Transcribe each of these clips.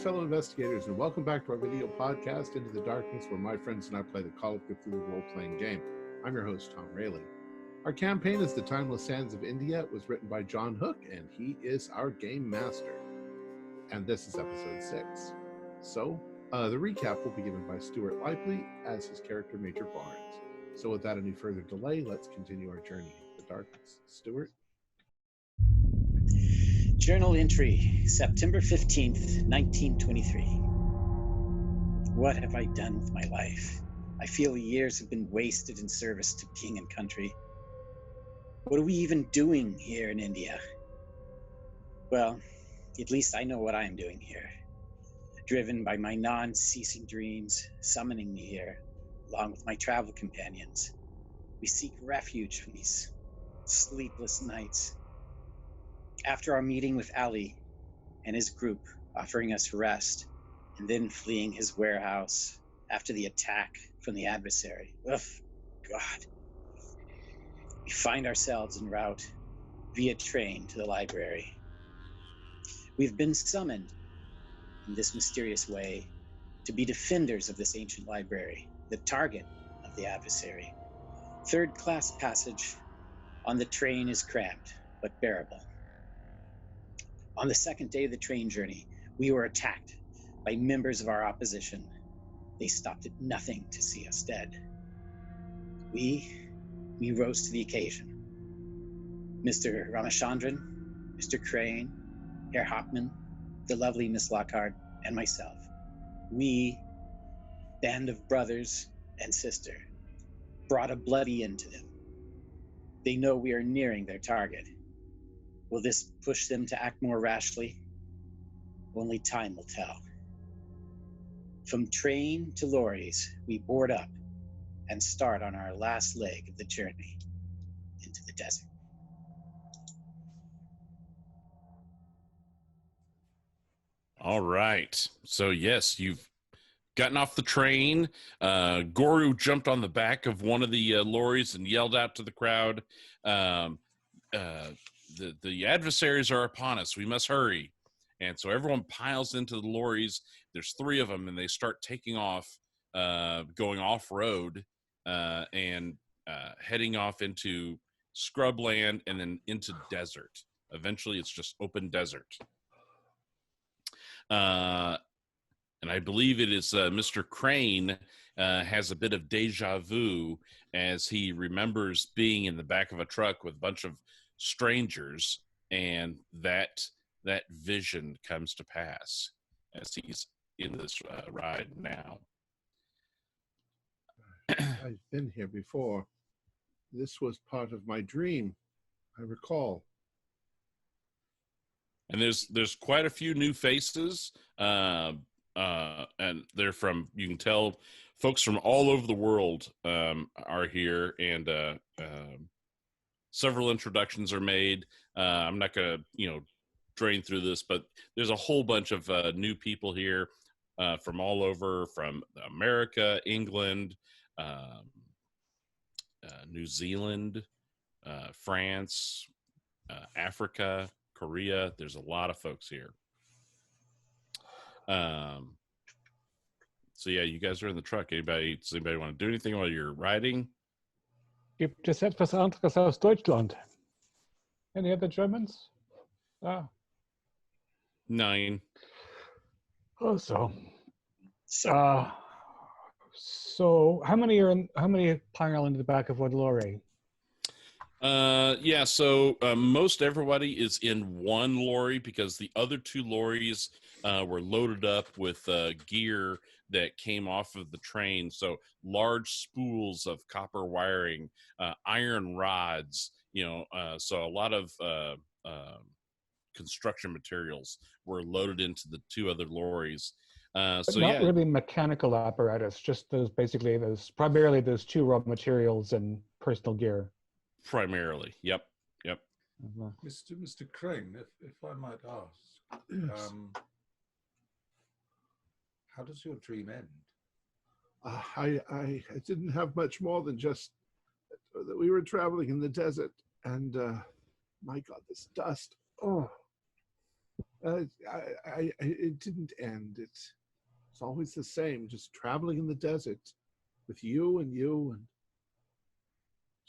fellow investigators, and welcome back to our video podcast, Into the Darkness, where my friends and I play the Call of Cthulhu role-playing game. I'm your host, Tom Rayleigh. Our campaign is The Timeless Sands of India. It was written by John Hook, and he is our game master. And this is episode 6. So, the recap will be given by Stuart Lively as his character, Major Barnes. So without any further delay, let's continue our journey into the darkness. Stuart? Journal entry, September 15th, 1923. What have I done with my life? I feel years have been wasted in service to king and country. What are we even doing here in India? Well, at least I know what I am doing here. Driven by my non-ceasing dreams, summoning me here, along with my travel companions. We seek refuge from these sleepless nights. After our meeting with Ali and his group offering us rest and then fleeing his warehouse after the attack from the adversary. Ugh, God. We find ourselves en route via train to the library. We've been summoned in this mysterious way to be defenders of this ancient library, the target of the adversary. Third-class passage on the train is cramped, but bearable. On the second day of the train journey, we were attacked by members of our opposition. They stopped at nothing to see us dead. We rose to the occasion. Mr. Ramachandran, Mr. Crane, Herr Hoffman, the lovely Miss Lockhart, and myself. We, band of brothers and sister, brought a bloody end to them. They know we are nearing their target. Will this push them to act more rashly? Only time will tell. From train to lorries, we board up and start on our last leg of the journey into the desert. All right. So, yes, you've gotten off the train. Guru jumped on the back of one of the lorries and yelled out to the crowd, the adversaries are upon us. We must hurry. And so everyone piles into the lorries. There's 3 of them, and they start taking off, going off-road and heading off into scrubland and then into desert. Eventually, it's just open desert. And I believe it is Mr. Crane has a bit of deja vu as he remembers being in the back of a truck with a bunch of strangers, and that vision comes to pass as he's in this ride now. I've been here before. This was part of my dream, I recall. And there's quite a few new faces, and they're from, you can tell, folks from all over the world are here, and several introductions are made. I'm not going to, drain through this, but there's a whole bunch of new people here from all over, from America, England, New Zealand, France, Africa, Korea. There's a lot of folks here. So yeah, you guys are in the truck. Does anybody want to do anything while you're riding? Gibt es etwas anderes aus Deutschland? Any other Germans? 9. Oh, so how many pile into the back of one lorry? So most everybody is in one lorry because the other 2 lorries were loaded up with gear that came off of the train. So large spools of copper wiring, iron rods, so a lot of construction materials were loaded into the 2 other lorries. But not really mechanical apparatus, just primarily those 2 raw materials and personal gear. Primarily, yep. Mr. Crane, if I might ask, Yes. How does your dream end? I didn't have much more than just that we were traveling in the desert, and my God, this dust. Oh, It didn't end. It's always the same, just traveling in the desert with you and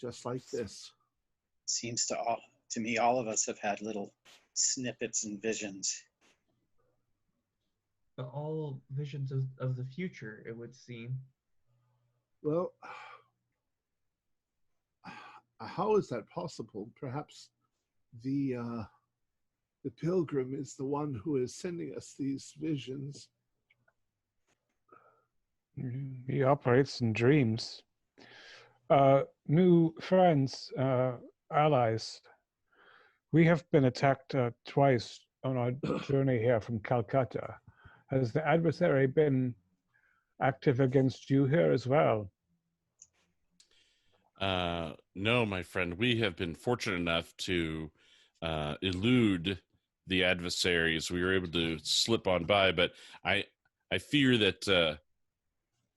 just like this. Seems to me all of us have had little snippets and visions. But all visions of the future, it would seem. Well, how is that possible? Perhaps the pilgrim is the one who is sending us these visions. He operates in dreams. New friends, allies. We have been attacked twice on our journey here from Calcutta. Has the adversary been active against you here as well? No, my friend. We have been fortunate enough to elude the adversaries. We were able to slip on by, but I fear that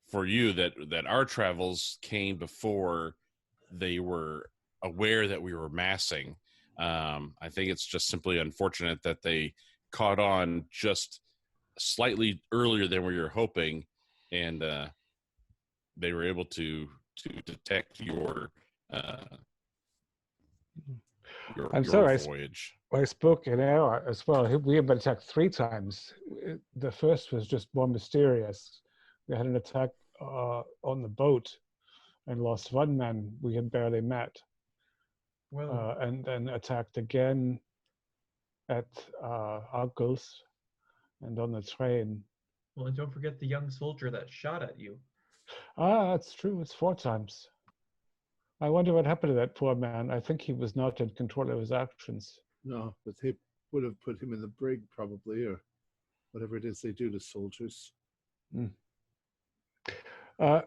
for you that our travels came before they were aware that we were massing. I think it's just simply unfortunate that they caught on just slightly earlier than we were hoping, and they were able to detect your voyage. I spoke in error as well. We have been attacked 3 times. The first was just more mysterious. We had an attack on the boat and lost 1 man we had barely met. Well, And then attacked again at Uncle's and on the train. well, and don't forget the young soldier that shot at you. That's true. It's 4 times. I wonder what happened to that poor man. I think he was not in control of his actions. No, but they would have put him in the brig probably, or whatever it is they do to soldiers. My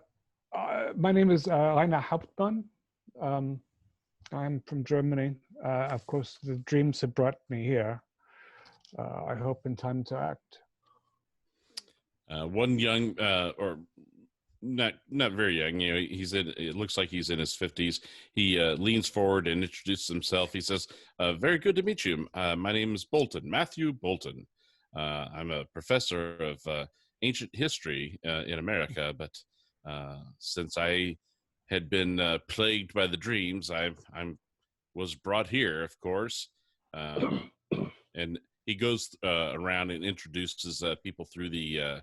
name is Rainer Hauptmann. I'm from Germany. Of course, the dreams have brought me here. I hope in time to act. One young, or not very young, it looks like he's in his 50s. He leans forward and introduces himself. He says, very good to meet you. My name is Bolton, Matthew Bolton. I'm a professor of ancient history in America, but since I had been plagued by the dreams, I was brought here, of course. And he goes around and introduces people through the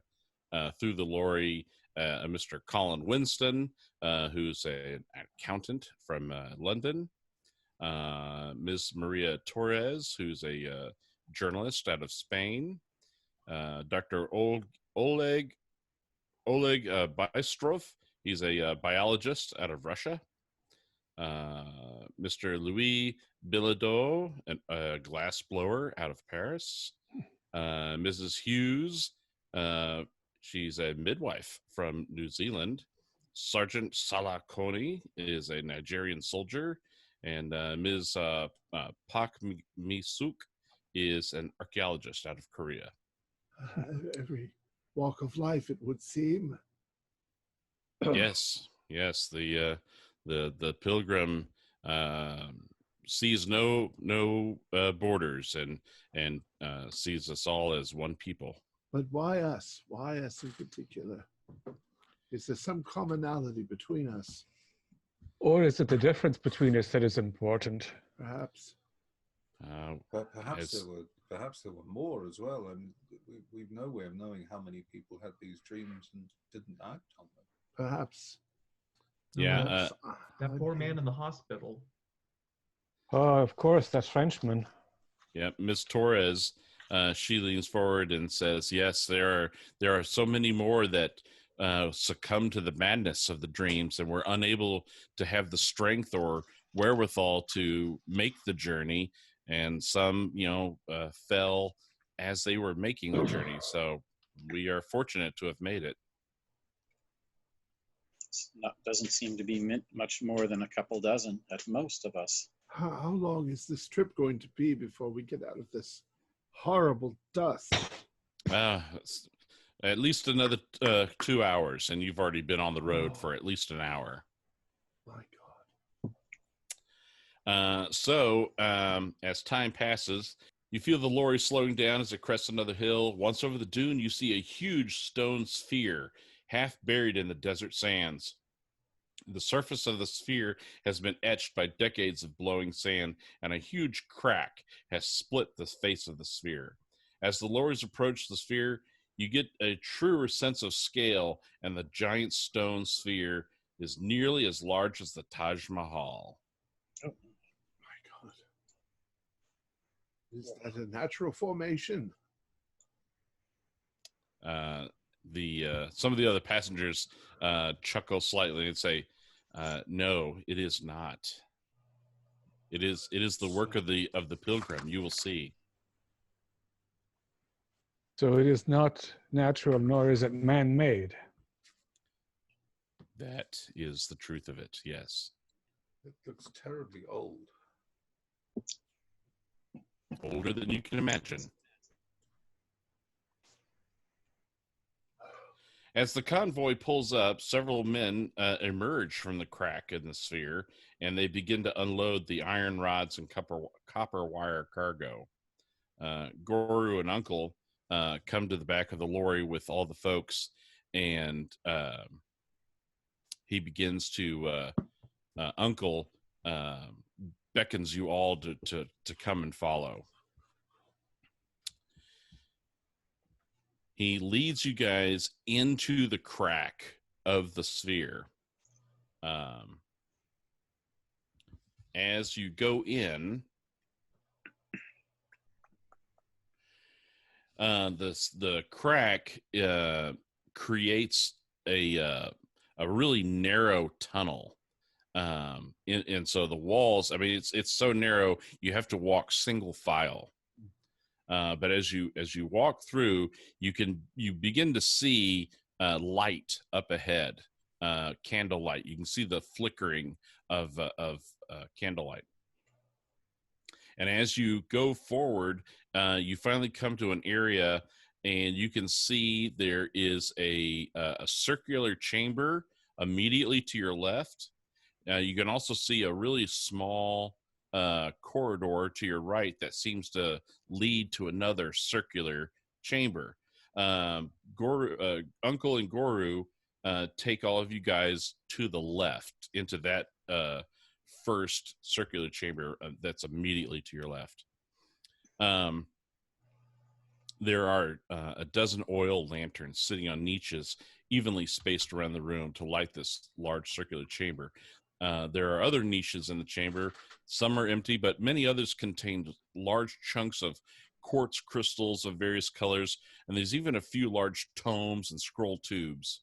lorry. Mr. Colin Winston, who's an accountant from London. Ms. Maria Torres, who's a journalist out of Spain. Dr. Oleg Bystrov, he's a biologist out of Russia. Mr. Louis Bilodeau, a glass blower out of Paris. Mrs. Hughes, she's a midwife from New Zealand. Sergeant Salakoni is a Nigerian soldier. And Ms. Pak Misuk is an archaeologist out of Korea. Every walk of life, it would seem. Yes. The pilgrim sees no borders and sees us all as one people. But why us? Why us in particular? Is there some commonality between us? Or is it the difference between us that is important? Perhaps. But perhaps there were more as well, and we've no way of knowing how many people had these dreams and didn't act on them. Perhaps. Yeah. That poor man in the hospital. Oh, of course, that's Frenchman. Yeah, Miss Torres, she leans forward and says, yes, there are so many more that succumb to the madness of the dreams and were unable to have the strength or wherewithal to make the journey. And some, fell as they were making the journey. So we are fortunate to have made it. Doesn't seem to be much more than a couple dozen at most of us. How long is this trip going to be before we get out of this horrible dust? At least another 2 hours, and you've already been on the road for at least an hour. My God. So as time passes, You feel the lorry slowing down as it crests another hill. Once over the dune, you see a huge stone sphere, half buried in the desert sands. The surface of the sphere has been etched by decades of blowing sand, and a huge crack has split the face of the sphere. As the lorries approach the sphere, you get a truer sense of scale, and the giant stone sphere is nearly as large as the Taj Mahal. Oh my God. Is that a natural formation? Some of the other passengers chuckle slightly and say, "No, it is not. It is the work of the pilgrim. You will see." So it is not natural, nor is it man-made. That is the truth of it. Yes. It looks terribly old. Older than you can imagine. As the convoy pulls up, several men emerge from the crack in the sphere, and they begin to unload the iron rods and copper wire cargo. Goru and Uncle come to the back of the lorry with all the folks, and he begins to Uncle beckons you all to come and follow. He leads you guys into the crack of the sphere. As you go in, the crack creates a really narrow tunnel. And so the walls, I mean, it's so narrow, you have to walk single file. But as you walk through, you begin to see light up ahead, candlelight. You can see the flickering of candlelight. And as you go forward, you finally come to an area, and you can see there is a circular chamber immediately to your left. You can also see a really small corridor to your right that seems to lead to another circular chamber. Uncle and Goru take all of you guys to the left into that first circular chamber that's immediately to your left. There are a dozen oil lanterns sitting on niches evenly spaced around the room to light this large circular chamber. There are other niches in the chamber. Some are empty, but many others contain large chunks of quartz crystals of various colors, and there's even a few large tomes and scroll tubes.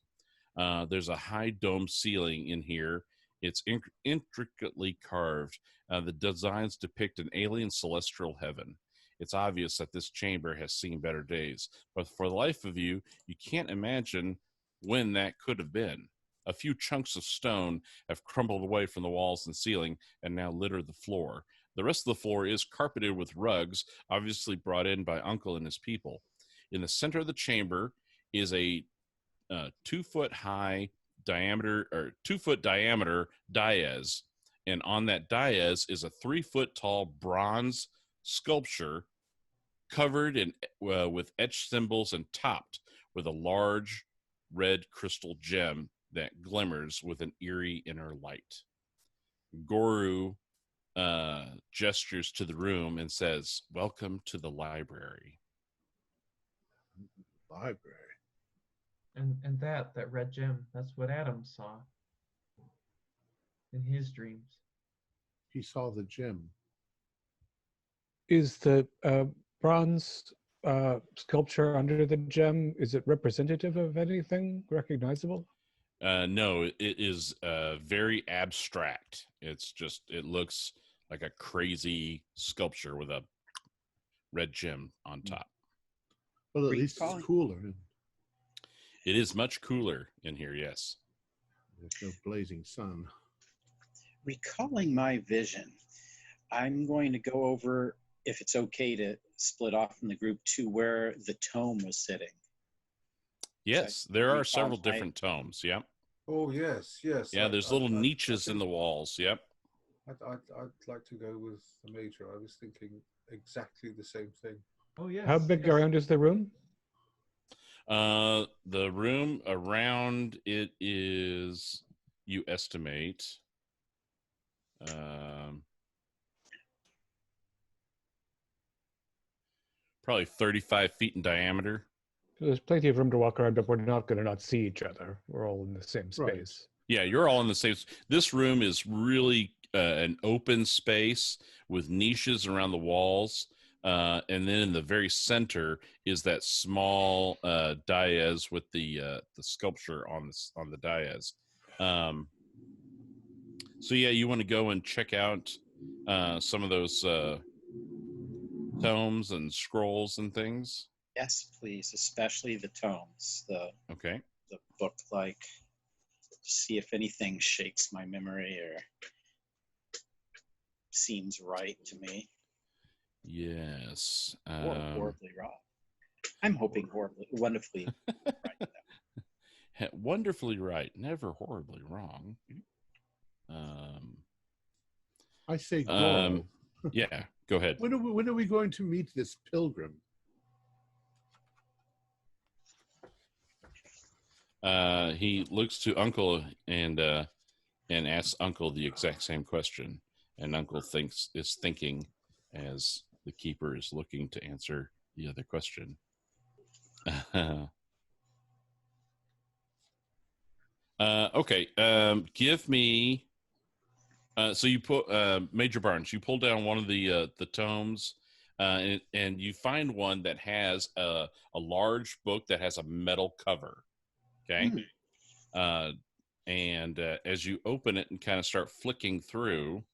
There's a high dome ceiling in here. It's intricately carved. The designs depict an alien celestial heaven. It's obvious that this chamber has seen better days, but for the life of you, you can't imagine when that could have been. A few chunks of stone have crumbled away from the walls and ceiling and now litter the floor. The rest of the floor is carpeted with rugs, obviously brought in by Uncle and his people. In the center of the chamber is a 2-foot diameter dais, and on that dais is a 3-foot tall bronze sculpture covered in with etched symbols and topped with a large red crystal gem that glimmers with an eerie inner light. Goru gestures to the room and says, "Welcome to the library." Library. And that red gem, that's what Adam saw in his dreams. He saw the gem. Is the bronze sculpture under the gem, is it representative of anything recognizable? No, it is very abstract. It looks like a crazy sculpture with a red gem on top. Well, at least it's cooler. It is much cooler in here, yes. There's no blazing sun. Recalling my vision, I'm going to go over, if it's okay to split off from the group, to where the tome was sitting. Yes, there are several different tomes, yep. Oh, yes. Yeah, there's little niches in the walls, yep. I'd like to go with the major. I was thinking exactly the same thing. Oh yes. How big yes. around is the room? The room around it is, you estimate, probably 35 feet in diameter. So there's plenty of room to walk around, but we're not going to not see each other. We're all in the same space. Right. Yeah, you're all in the same. This room is really an open space with niches around the walls. And then in the very center is that small dais with the sculpture on the dais. So yeah, you want to go and check out some of those tomes and scrolls and things. Yes, please, especially the tomes, the book, like, see if anything shakes my memory or seems right to me. Yes. Or horribly wrong. I'm hoping wonderfully right. Wonderfully right, never horribly wrong. I say go. Yeah, go ahead. When are we going to meet this pilgrim? He looks to Uncle and asks Uncle the exact same question, and Uncle is thinking as the keeper is looking to answer the other question. Okay. Give me. So you put Major Barnes. You pull down one of the tomes, and you find one that has a large book that has a metal cover. Okay. And as you open it and kind of start flicking through,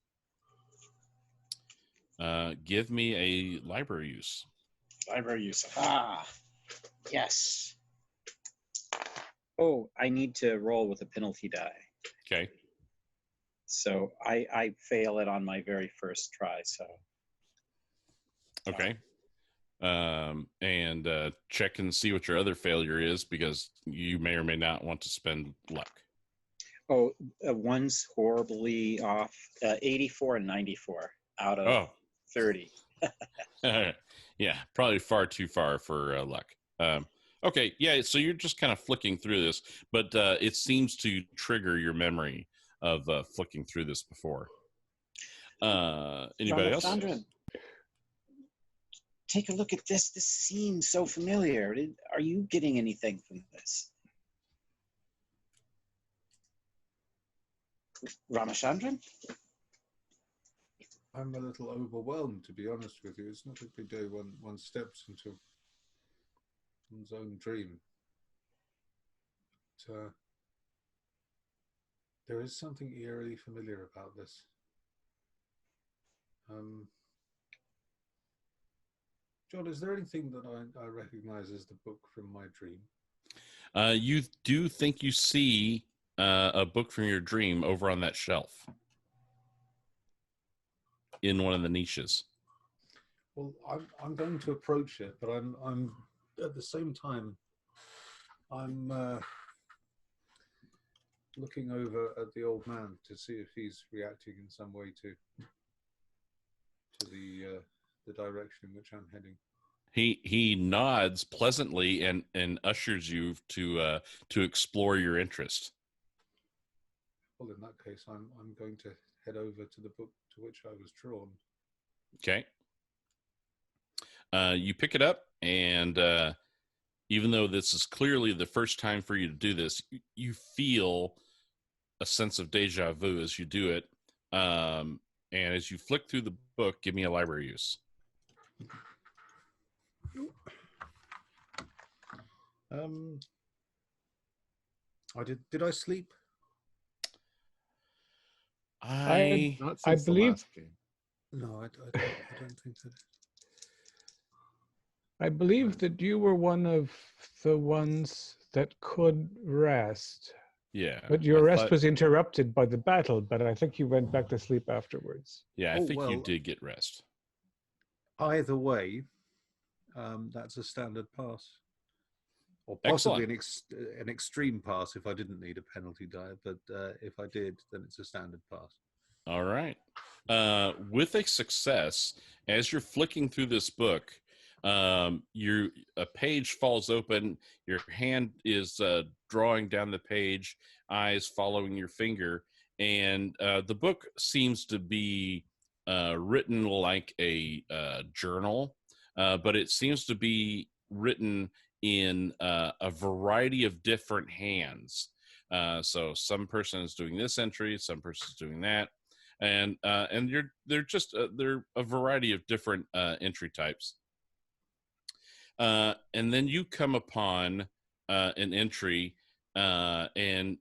give me a library use. Library use. Yes. Oh, I need to roll with a penalty die. Okay. So I fail it on my very first try. So. Okay. And check and see what your other failure is, because you may or may not want to spend luck. Oh, one's horribly off. 84 and 94 out of 30. Yeah, probably far too far for luck. Okay, yeah, so you're just kind of flicking through this, but it seems to trigger your memory of flicking through this before. Anybody else? Take a look at this. This seems so familiar. Are you getting anything from this? Ramachandran? I'm a little overwhelmed, to be honest with you. It's not every day one steps into one's own dream. But, there is something eerily familiar about this. John, is there anything that I recognize as the book from my dream? You do think you see a book from your dream over on that shelf in one of the niches. Well, I'm going to approach it, but I'm at the same time I'm looking over at the old man to see if he's reacting in some way to the direction in which I'm heading. He nods pleasantly and ushers you to explore your interest. Well, in that case, I'm going to head over to the book to which I was drawn. Okay. You pick it up, and even though this is clearly the first time for you to do this, you feel a sense of deja vu as you do it. And as you flick through the book, give me a library use. Did I sleep? Not since the believe last game. No, I don't think so. I believe that you were one of the ones that could rest. Yeah. But your rest was interrupted by the battle, but I think you went back to sleep afterwards. Yeah, I think you did get rest. Either way, that's a standard pass. Or possibly an extreme pass if I didn't need a penalty die, but if I did, then it's a standard pass. All right. with a success, as you're flicking through this book, a page falls open. Your hand is drawing down the page, eyes following your finger, and the book seems to be written like a journal, but it seems to be written in a variety of different hands. So some person is doing this entry, some person is doing that, and they're a variety of different entry types. And then you come upon an entry, and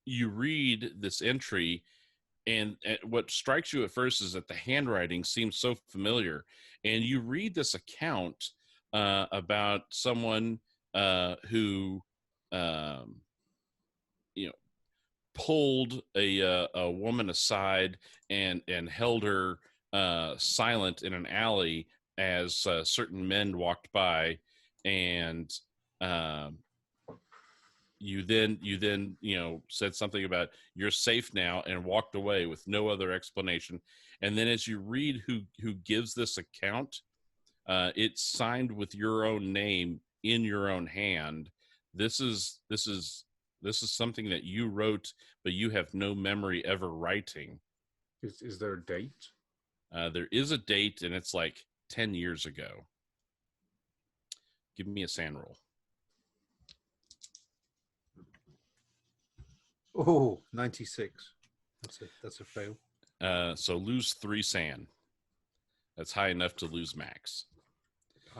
you read this entry, and what strikes you at first is that the handwriting seems so familiar, and you read this account about someone who pulled a woman aside and held her silent in an alley as certain men walked by, and you then said something about you're safe now and walked away with no other explanation. And then as you read who gives this account, it's signed with your own name in your own hand. This is something that you wrote, but you have no memory ever writing. Is there a date? There is a date, and it's like 10 years ago. Give me a sand roll. Oh, 96. That's a fail. So lose 3 sand. That's high enough to lose max.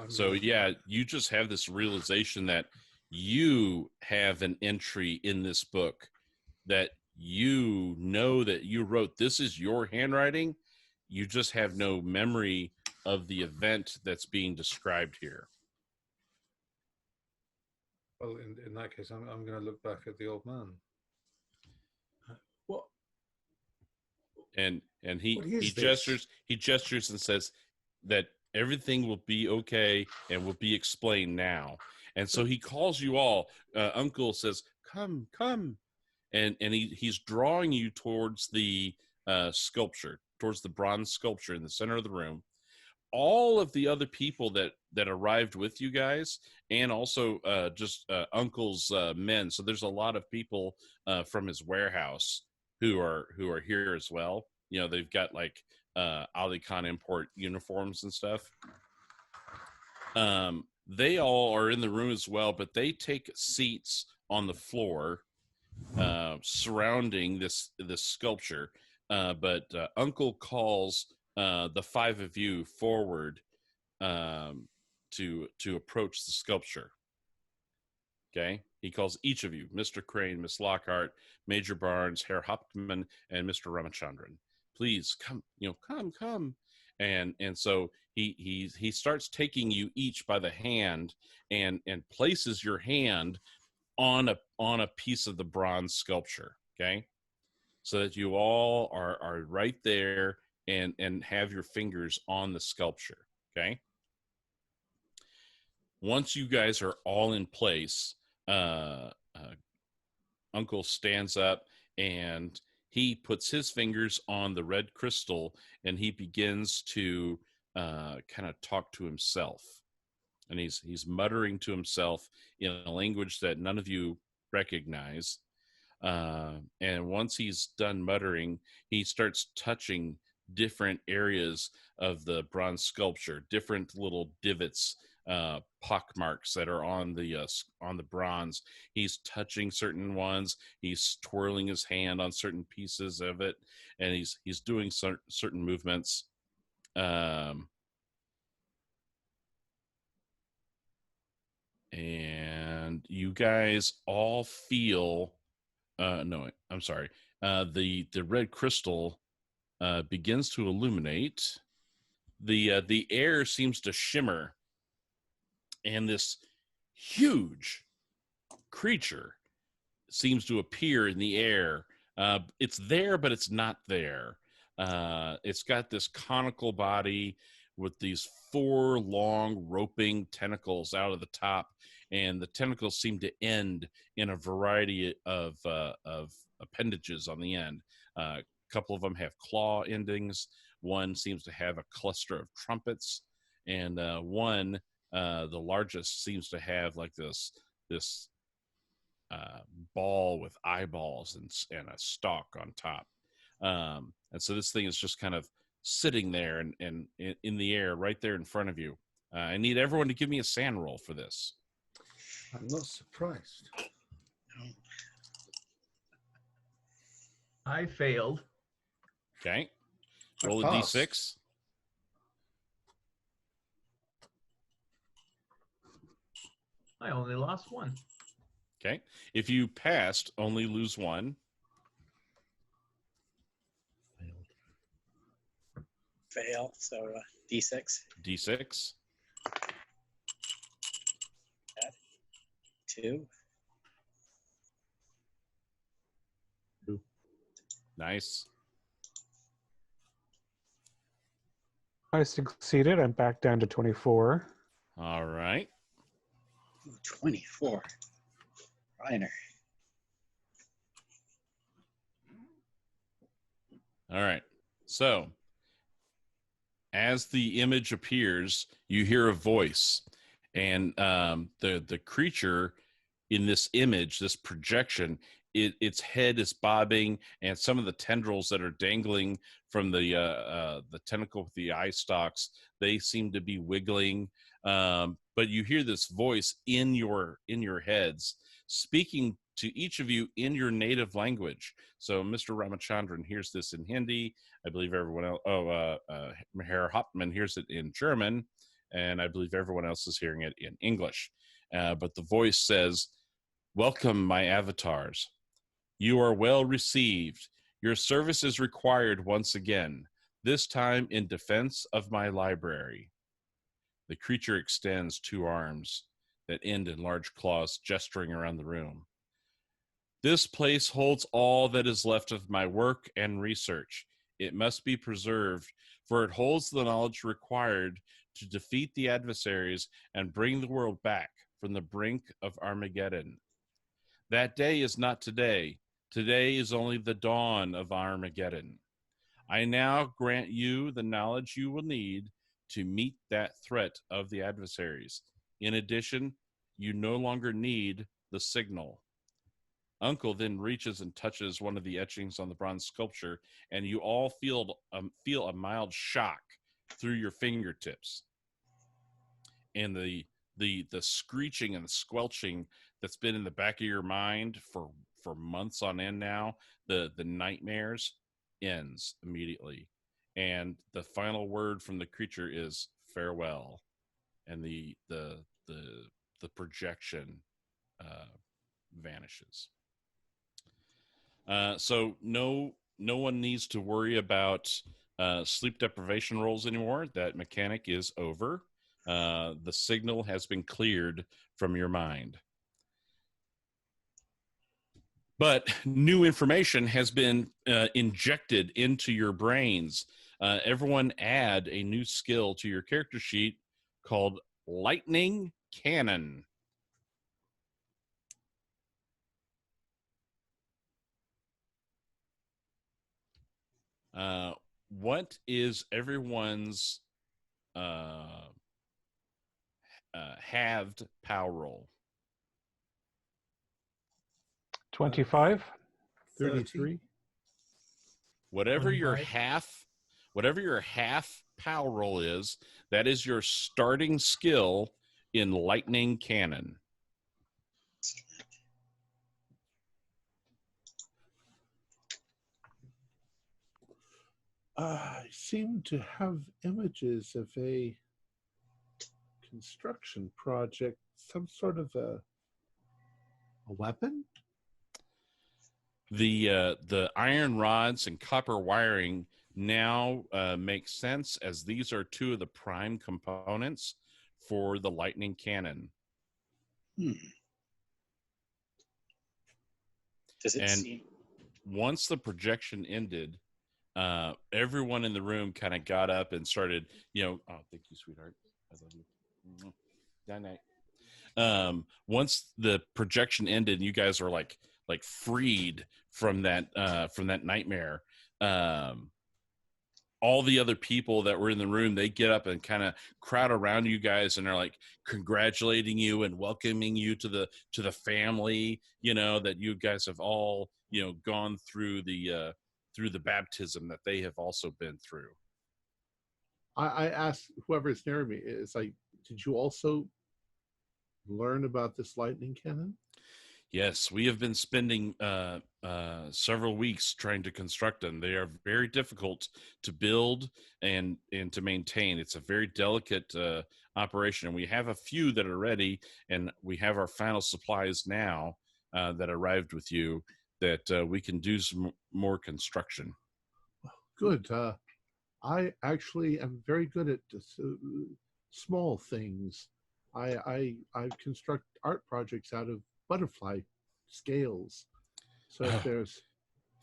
So yeah, you just have this realization that you have an entry in this book that you know that you wrote. This is your handwriting. You just have no memory of the event that's being described here. Well, in that case, I'm going to look back at the old man. What? And he gestures and says that everything will be okay and will be explained now. And so he calls you all. Uncle says, "Come, come," and he's drawing you towards the sculpture, towards the bronze sculpture in the center of the room. All of the other people that arrived with you guys, and also just Uncle's men. So there's a lot of people from his warehouse who are here as well. They've got like Ali Khan import uniforms and stuff. They all are in the room as well, but they take seats on the floor surrounding this sculpture. But Uncle calls the 5 of you forward to approach the sculpture. Okay, he calls each of you, Mr. Crane, Miss Lockhart, Major Barnes, Herr Hauptmann, and Mr. Ramachandran. Please come, come. And so he starts taking you each by the hand and places your hand on a piece of the bronze sculpture. Okay, so that you all are right there and have your fingers on the sculpture. Okay. Once you guys are all in place, Uncle stands up and he puts his fingers on the red crystal and he begins to kind of talk to himself. And he's muttering to himself in a language that none of you recognize. And once he's done muttering, he starts touching different areas of the bronze sculpture, different little divots, pock marks that are on the bronze. He's touching certain ones. He's twirling his hand on certain pieces of it, and he's doing certain movements. And you guys all feel. No, I'm sorry. The red crystal begins to illuminate. The air seems to shimmer, and this huge creature seems to appear in the air. It's there, but it's not there. It's got this conical body with these 4 long roping tentacles out of the top, and the tentacles seem to end in a variety of appendages on the end. couple of them have claw endings. One seems to have a cluster of trumpets, and one, the largest, seems to have like this ball with eyeballs and a stalk on top. And so this thing is just kind of sitting there and in the air right there in front of you. I need everyone to give me a sand roll for this. I'm not surprised. I failed. Okay. I Roll a passed. d6. I only lost one. Okay. If you passed, only lose one. Fail. So D6. D6. 2. Nice. I succeeded. I'm back down to 24. All right. Ooh, 24. Reiner. All right. So, as the image appears, you hear a voice, and the creature in this image, this projection, its head is bobbing, and some of the tendrils that are dangling from the tentacle with the eye stalks, they seem to be wiggling. But you hear this voice in your heads speaking to each of you in your native language. So Mr. Ramachandran hears this in Hindi. I believe everyone else, Herr Hauptmann hears it in German, and I believe everyone else is hearing it in English. But the voice says, "Welcome, my avatars. You are well received. Your service is required once again, this time in defense of my library." The creature extends 2 arms that end in large claws, gesturing around the room. "This place holds all that is left of my work and research. It must be preserved, for it holds the knowledge required to defeat the adversaries and bring the world back from the brink of Armageddon. That day is not today. Today is only the dawn of Armageddon. I now grant you the knowledge you will need to meet that threat of the adversaries. In addition, you no longer need the signal." Uncle then reaches and touches one of the etchings on the bronze sculpture, and you all feel a mild shock through your fingertips. And the screeching and the squelching that's been in the back of your mind for months on end now, the nightmares, ends immediately. And the final word from the creature is farewell. And the projection vanishes. So no one needs to worry about sleep deprivation rolls anymore. That mechanic is over. The signal has been cleared from your mind. But new information has been injected into your brains. Everyone add a new skill to your character sheet called Lightning Cannon. What is everyone's halved power roll? 25. 33. Whatever your 25. half power roll is, that is your starting skill in Lightning Cannon. I seem to have images of a construction project, some sort of a weapon? The iron rods and copper wiring now make sense, as these are 2 of the prime components for the Lightning Cannon. Does it And seem... once the projection ended, everyone in the room kind of got up and started, oh, thank you, sweetheart. I love you. Night night. Once the projection ended, you guys are like freed from that nightmare. all the other people that were in the room, they get up and kind of crowd around you guys and are like congratulating you and welcoming you to the family, that you guys have all, gone through the baptism that they have also been through. I asked whoever's near me, it's like, did you also learn about this lightning cannon? Yes, we have been spending several weeks trying to construct them. They are very difficult to build and to maintain. It's a very delicate operation, and we have a few that are ready, and we have our final supplies now that arrived with you that we can do some more construction. Good. I actually am very good at small things. I construct art projects out of butterfly scales. So if there's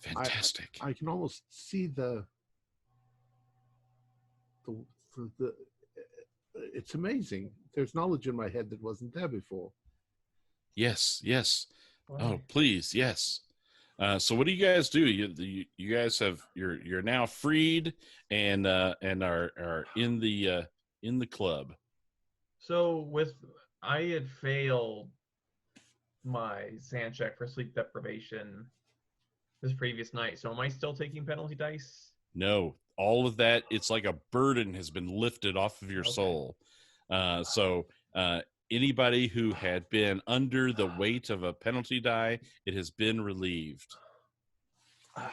fantastic, I can almost see the it's amazing. There's knowledge in my head that wasn't there before. Yes. Wow. Oh, please, yes. So what do you guys do? You guys you're now freed and are in the club. So I had failed my sand check for sleep deprivation this previous night. So am I still taking penalty dice? No, all of that, it's like a burden has been lifted off of your soul. So anybody who had been under the weight of a penalty die, it has been relieved. I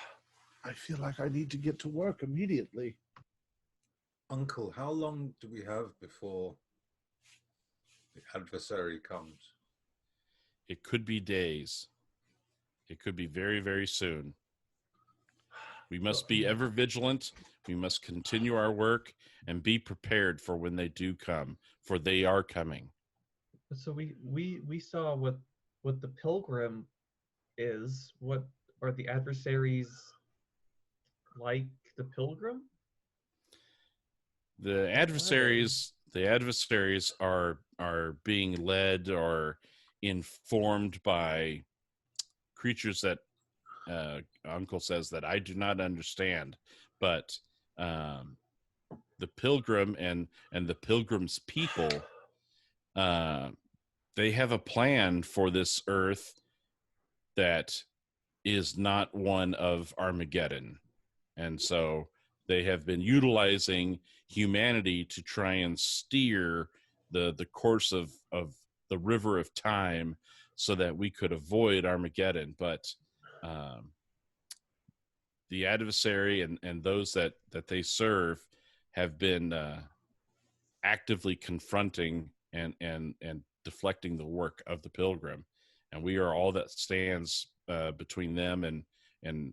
feel like I need to get to work immediately. Uncle, how long do we have before the adversary comes? It could be days. It could be very, very soon. We must be ever vigilant. We must continue our work and be prepared for when they do come, for they are coming. So we saw what the pilgrim is. What are the adversaries like the pilgrim? The adversaries are being led or informed by creatures that Uncle says that I do not understand, but the pilgrim and the pilgrim's people, they have a plan for this earth that is not one of Armageddon, and so they have been utilizing humanity to try and steer the course of the river of time so that we could avoid Armageddon. But the adversary and those that they serve have been actively confronting and deflecting the work of the pilgrim, and we are all that stands between them and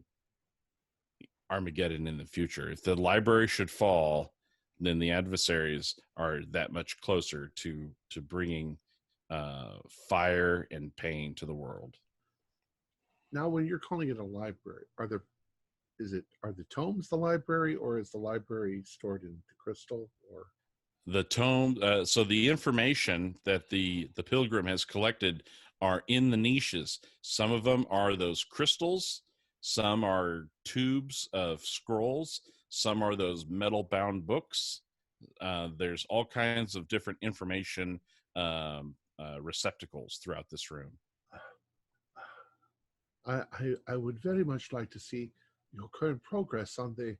Armageddon in the future. If the library should fall, then the adversaries are that much closer to bringing fire and pain to the world. Now, when you're calling it a library, are the tomes the library, or is the library stored in the crystal, or the tome? So the information that the pilgrim has collected are in the niches. Some of them are those crystals. Some are tubes of scrolls. Some are those metal-bound books. There's all kinds of different information receptacles throughout this room. I would very much like to see your current progress on the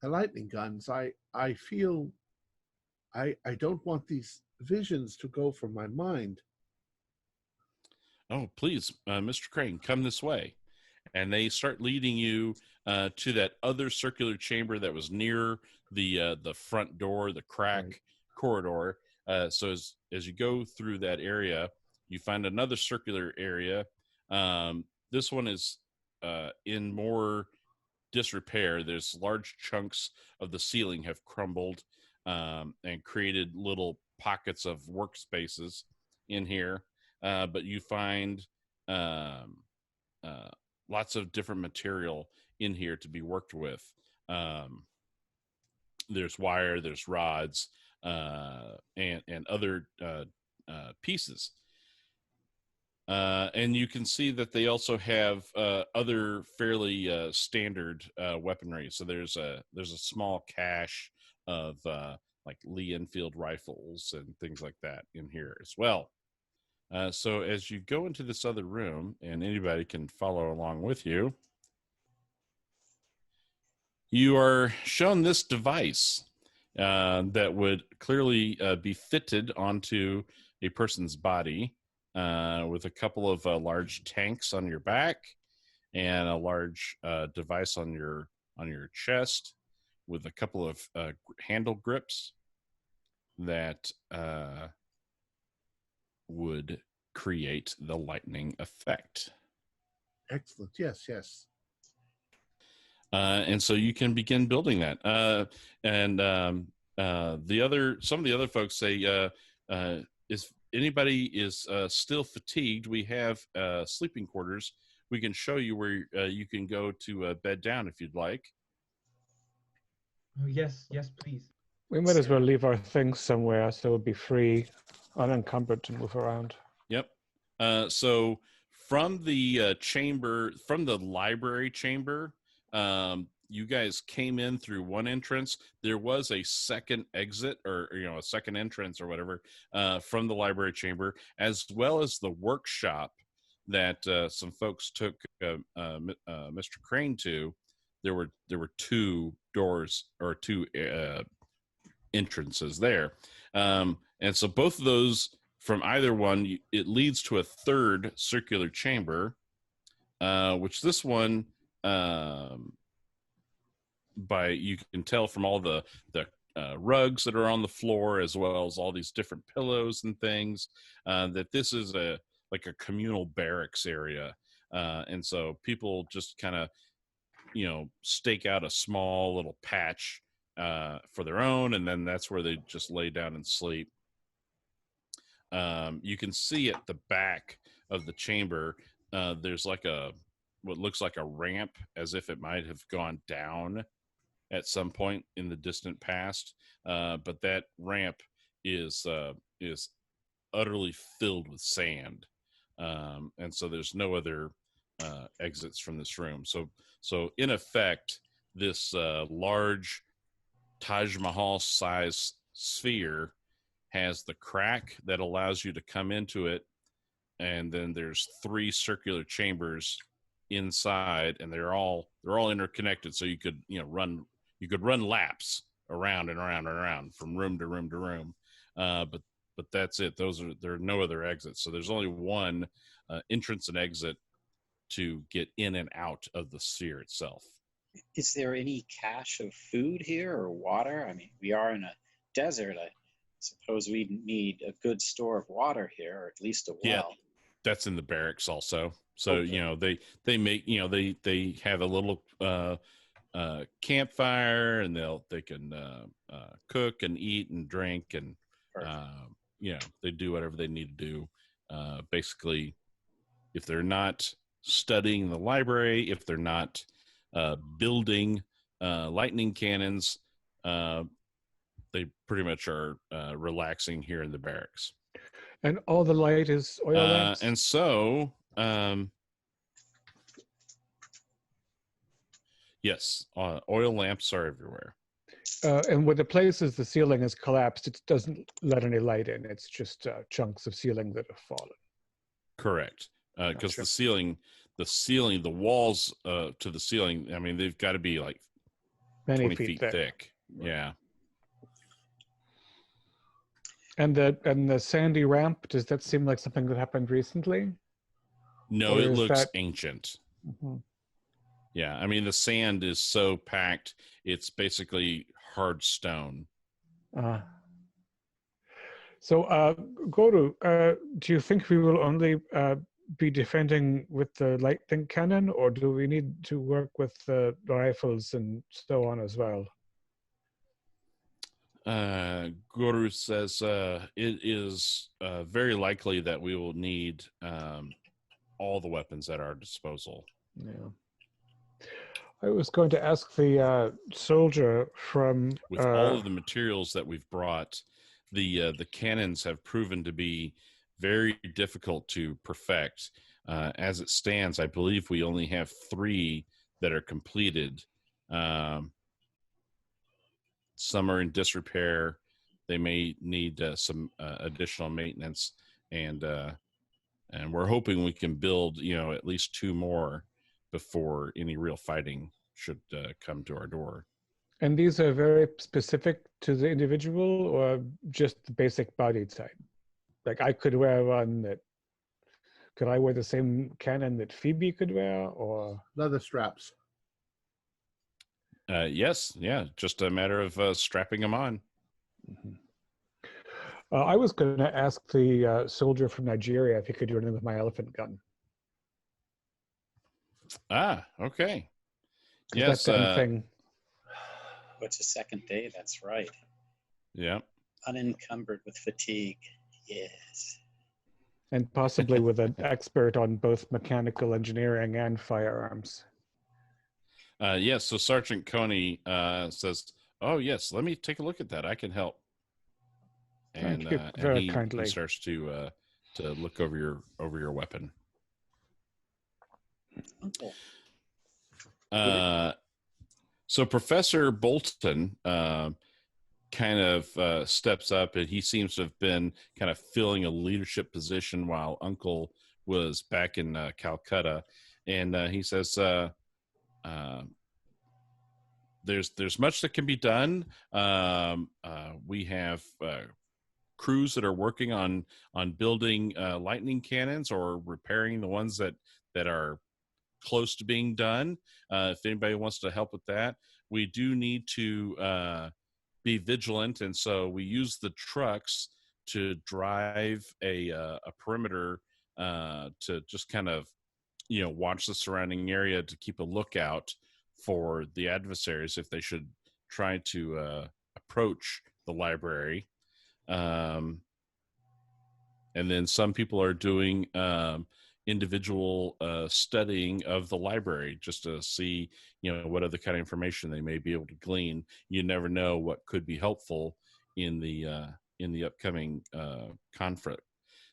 lightning guns. I feel I don't want these visions to go from my mind. Oh, please, Mr. Crane, come this way. And they start leading you to that other circular chamber that was near the front door, the crack corridor. So as you go through that area, you find another circular area. This one is in more disrepair. There's large chunks of the ceiling have crumbled and created little pockets of workspaces in here. But you find lots of different material in here to be worked with. There's wire, there's rods, and other pieces. And you can see that they also have other fairly standard weaponry. So there's a small cache of like Lee Enfield rifles and things like that in here as well. So as you go into this other room, and anybody can follow along with you, you are shown this device that would clearly be fitted onto a person's body with a couple of large tanks on your back and a large device on your chest with a couple of handle grips that would create the lightning effect. Excellent. Yes, yes. And so you can begin building that. Some of the other folks say, if anybody is still fatigued, we have sleeping quarters. We can show you where you can go to bed down if you'd like. Oh, yes, please. We might as well leave our things somewhere so we'll be free, unencumbered to move around. Yep. So from the from the library chamber, you guys came in through one entrance. There was a second exit, or a second entrance or whatever, from the library chamber, as well as the workshop that some folks took Mr. Crane to. There were two doors or two entrances there, and so both of those, from either one, it leads to a third circular chamber, which this one, you can tell from all the rugs that are on the floor, as well as all these different pillows and things, that this is a communal barracks area, and so people just kind of stake out a small little patch for their own, and then that's where they just lay down and sleep. You can see at the back of the chamber, there's what looks like a ramp, as if it might have gone down at some point in the distant past. But that ramp is utterly filled with sand. And so there's no other exits from this room. So in effect, this large Taj Mahal size sphere has the crack that allows you to come into it, and then there's three circular chambers inside, and they're all interconnected. So you could run laps around and around and around from room to room to room. But that's it. There are no other exits. So there's only one entrance and exit to get in and out of the sphere itself. Is there any cache of food here or water? I mean, we are in a desert. I suppose we need a good store of water here, or at least a well. Yeah, that's in the barracks also. So okay. They make they have a little campfire, and they can cook and eat and drink, and they do whatever they need to do. Basically, if they're not studying the library, if they're not building lightning cannons, they pretty much are relaxing here in the barracks. And all the light is oil lamps? And so, yes, oil lamps are everywhere. And with the places the ceiling has collapsed, it doesn't let any light in. It's just chunks of ceiling that have fallen. Correct. Because Gotcha. the walls to the ceiling, I mean, they've got to be like many 20 feet thick. Right. Yeah. And the sandy ramp, does that seem like something that happened recently? No, it looks ancient. Mm-hmm. Yeah, I mean, the sand is so packed, it's basically hard stone. So, Goru, do you think we will only be defending with the lightning cannon, or do we need to work with the rifles and so on as well? Guru says it is very likely that we will need all the weapons at our disposal. Yeah. I was going to ask the soldier from... With all of the materials that we've brought, the cannons have proven to be very difficult to perfect. As it stands, I believe we only have 3 that are completed. Some are in disrepair. They may need some additional maintenance, and we're hoping we can build, at least 2 more before any real fighting should come to our door. And these are very specific to the individual, or just the basic body type? Like I could wear one that, could I wear the same cannon that Phoebe could wear, or? Leather straps. Yes, yeah, just a matter of strapping them on. Mm-hmm. I was going to ask the soldier from Nigeria if he could do anything with my elephant gun. Ah, okay. Yes. That damn thing. What's a second day? That's right. Yeah. Unencumbered with fatigue. Yes. And possibly with an expert on both mechanical engineering and firearms. Yes, so Sergeant Coney says, "Oh yes, let me take a look at that. I can help." And, Thank you very kindly. He starts to look over your weapon. So Professor Bolton kind of steps up, and he seems to have been kind of filling a leadership position while Uncle was back in Calcutta, and he says, "There's much that can be done. We have crews that are working on building lightning cannons or repairing the ones that are close to being done. If anybody wants to help with that, we do need to be vigilant, and so we use the trucks to drive a perimeter to just kind of watch the surrounding area to keep a lookout for the adversaries if they should try to approach the library. And then some people are doing individual studying of the library just to see, what other kind of information they may be able to glean. You never know what could be helpful in the upcoming conflict.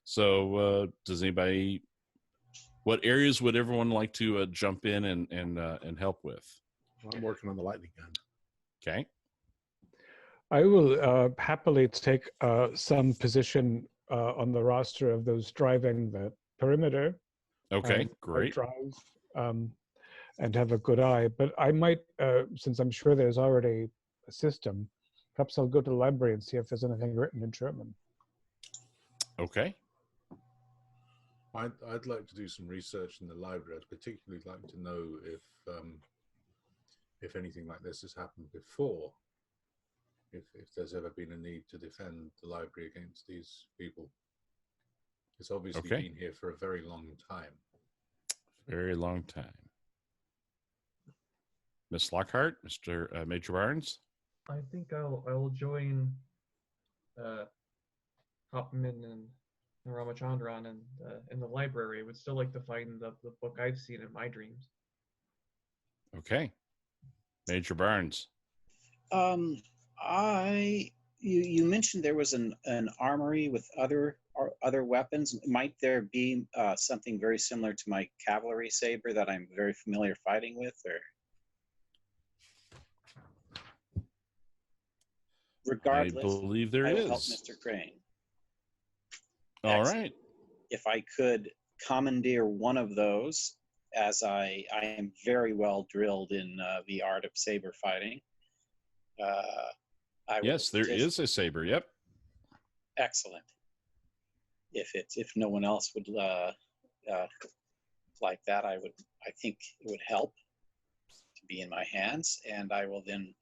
So, does anybody? What areas would everyone like to jump in and help with? Well, I'm working on the lightning gun. Okay. I will happily take some position on the roster of those driving the perimeter. Okay, great. Drive and have a good eye. But I might, since I'm sure there's already a system, perhaps I'll go to the library and see if there's anything written in German. Okay. I'd like to do some research in the library. I'd particularly like to know if anything like this has happened before. If there's ever been a need to defend the library against these people. It's obviously been here for a very long time. Very long time. Miss Lockhart, Mr. Major Barnes? I think I'll join Hopman and Ramachandran in the library. I would still like to find the book I've seen in my dreams. Okay. Major Barnes. You mentioned there was an armory with other weapons. Might there be something very similar to my cavalry saber that I'm very familiar fighting with, or regardless? I believe there I will is. help Mr. Crane. All right. If I could commandeer one of those, as I am very well drilled in the art of saber fighting. Yes, there is a saber. Yep. Excellent. If no one else would like that, I think it would help to be in my hands, and I will then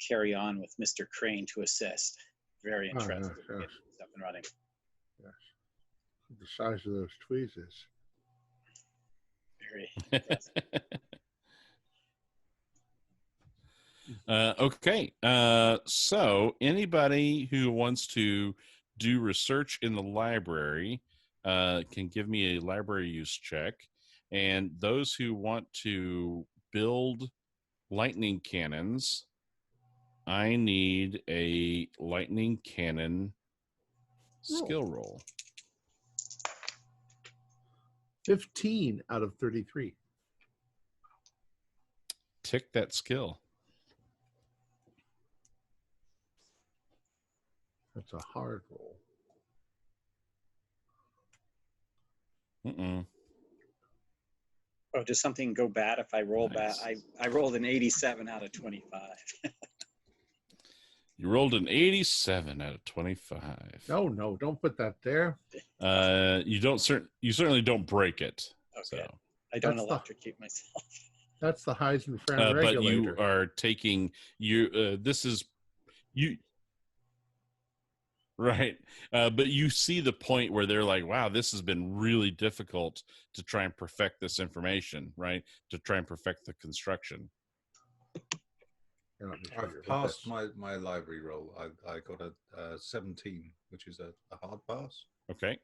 carry on with Mr. Crane to assist. Very interested in getting this up and running. Yes. The size of those tweezers. Very impressive. Okay. So anybody who wants to do research in the library can give me a library use check. And those who want to build lightning cannons, I need a lightning cannon skill roll. 15 out of 33. Tick that skill. That's a hard roll. Mm-mm. Oh, does something go bad if I roll Nice. bad? I rolled an 87 out of 25. You rolled an 87 out of 25. No, don't put that there. You certainly don't break it. Okay. So. I don't That's electrocute myself. That's the Heisenberg regulator. But you are taking this is you right. But you see the point where they're like, wow, this has been really difficult to try and perfect this information, right? To try and perfect the construction. I've passed my library roll. I got a 17, which is a hard pass. Okay.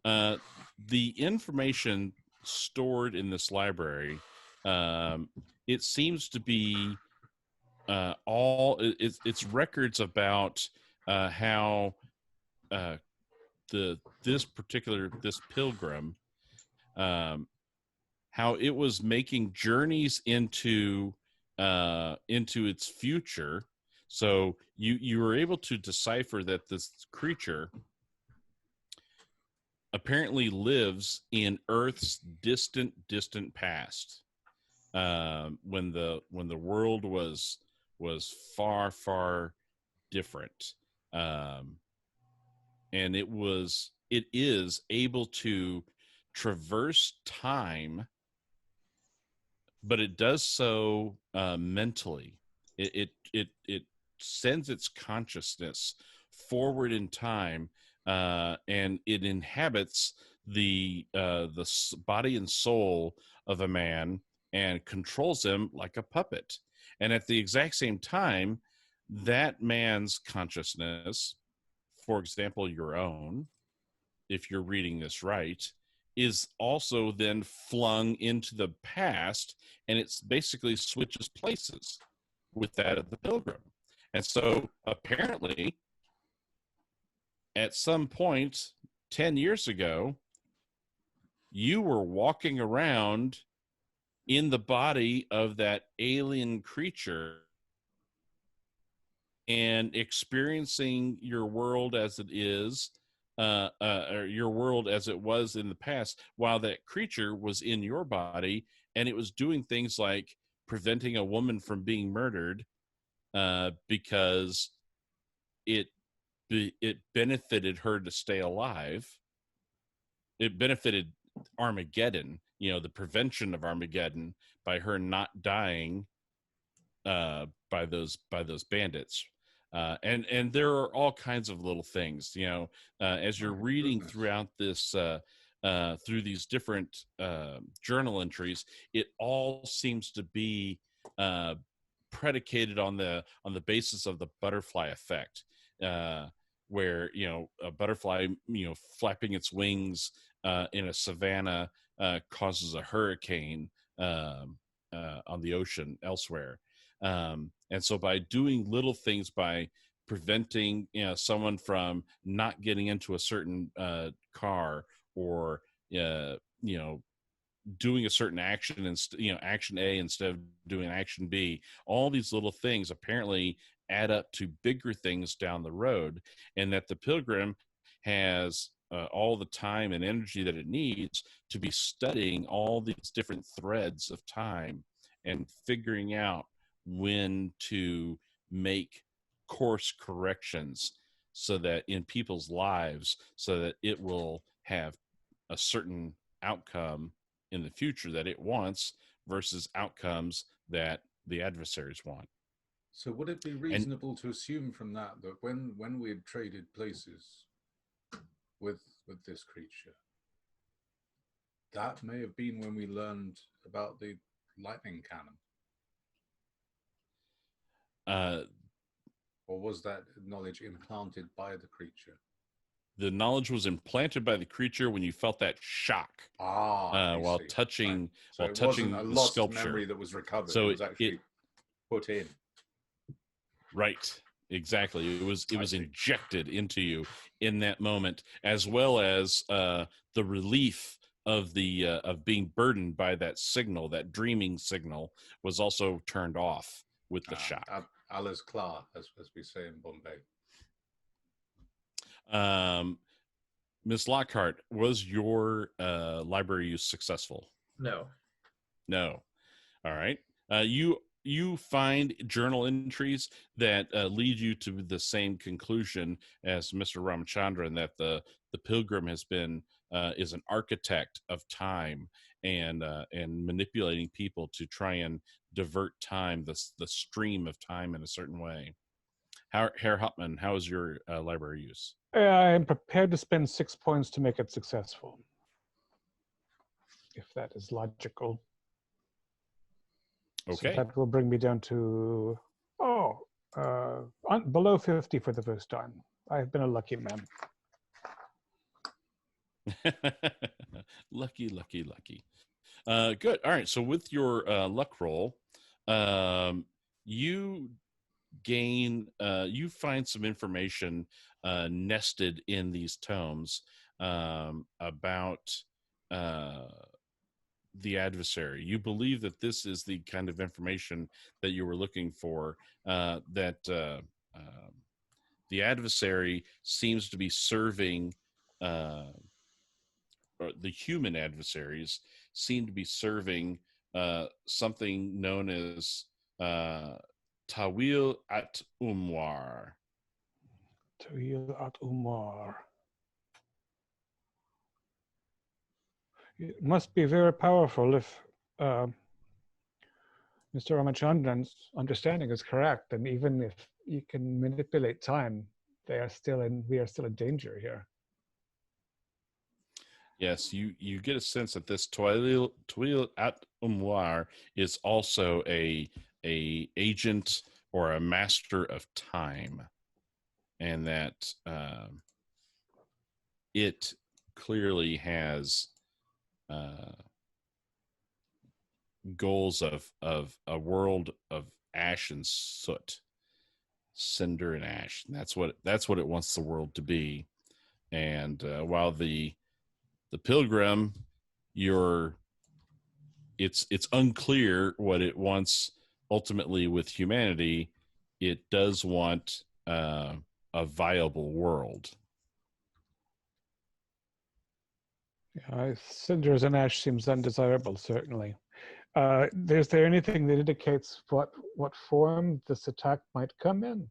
The information stored in this library, it seems to be it's records about how this pilgrim, how it was making journeys into its future. So you were able to decipher that this creature apparently lives in Earth's distant past, when the world was far different, and it is able to traverse time, but it does so mentally. It sends its consciousness forward in time. And it inhabits the body and soul of a man and controls him like a puppet. And at the exact same time, that man's consciousness, for example, your own, if you're reading this right, is also then flung into the past, and it's basically switches places with that of the pilgrim. And so apparently, at some point 10 years ago, you were walking around in the body of that alien creature and experiencing your world as it is, or your world as it was in the past, while that creature was in your body, and it was doing things like preventing a woman from being murdered, because it benefited her to stay alive. It benefited Armageddon, the prevention of Armageddon, by her not dying by those bandits. And there are all kinds of little things, as you're reading throughout this, through these different journal entries, it all seems to be predicated on the basis of the butterfly effect. Where a butterfly flapping its wings in a savanna causes a hurricane on the ocean elsewhere, and so by doing little things, by preventing someone from not getting into a certain car, or doing a certain action and action A instead of doing action B, all these little things apparently add up to bigger things down the road, and that the pilgrim has all the time and energy that it needs to be studying all these different threads of time and figuring out when to make course corrections so that in people's lives, so that it will have a certain outcome in the future that it wants versus outcomes that the adversaries want. So would it be reasonable to assume from that when we had traded places with this creature, that may have been when we learned about the lightning cannon? Or was that knowledge implanted by the creature? The knowledge was implanted by the creature when you felt that shock while touching, right. So while touching wasn't a the lost sculpture. memory that was recovered. So it was actually put in. Right. Exactly. It was injected into you in that moment, as well as the relief of being burdened by that signal, that dreaming signal, was also turned off with the shock. Allah's Klar, as we say in Bombay. Miss Lockhart, was your library use successful? No. No. All right. You find journal entries that lead you to the same conclusion as Mr. Ramachandran, that the pilgrim has been is an architect of time and manipulating people to try and divert time, the stream of time in a certain way. Herr Hauptmann, how is your library use? I am prepared to spend 6 points to make it successful, if that is logical. Okay. So that will bring me down to, below 50 for the first time. I've been a lucky man. Lucky. Good. All right. So with your luck roll, you find some information nested in these tomes about the adversary. You believe that this is the kind of information that you were looking for, that the adversary seems to be serving, or the human adversaries seem to be serving something known as Tawil at Umwar. Tawil at Umar. It must be very powerful if Mr. Ramachandran's understanding is correct, and even if you can manipulate time, we are still in danger here. Yes, you get a sense that this Tawil at Umwar is also a agent or a master of time, and that it clearly has goals of a world of ash and soot, cinder and ash. And that's what it wants the world to be. And while the pilgrim, it's unclear what it wants ultimately with humanity. It does want a viable world. Yeah, cinders and ash seems undesirable, certainly. Is there anything that indicates what form this attack might come in?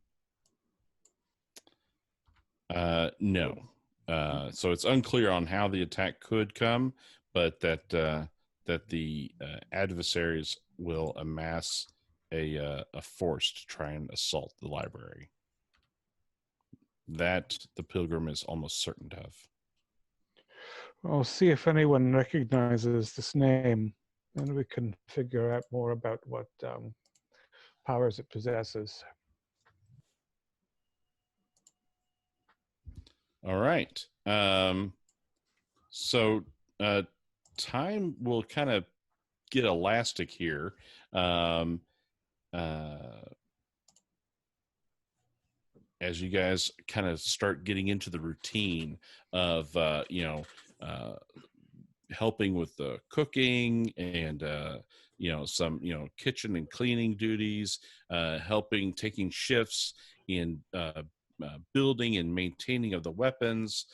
No. So it's unclear on how the attack could come, but that the adversaries will amass a force to try and assault the library. That the pilgrim is almost certain of. I'll see if anyone recognizes this name, and we can figure out more about what powers it possesses. All right. So time will kind of get elastic here. As you guys kind of start getting into the routine of, helping with the cooking and, some, kitchen and cleaning duties, taking shifts in building and maintaining of the weapons,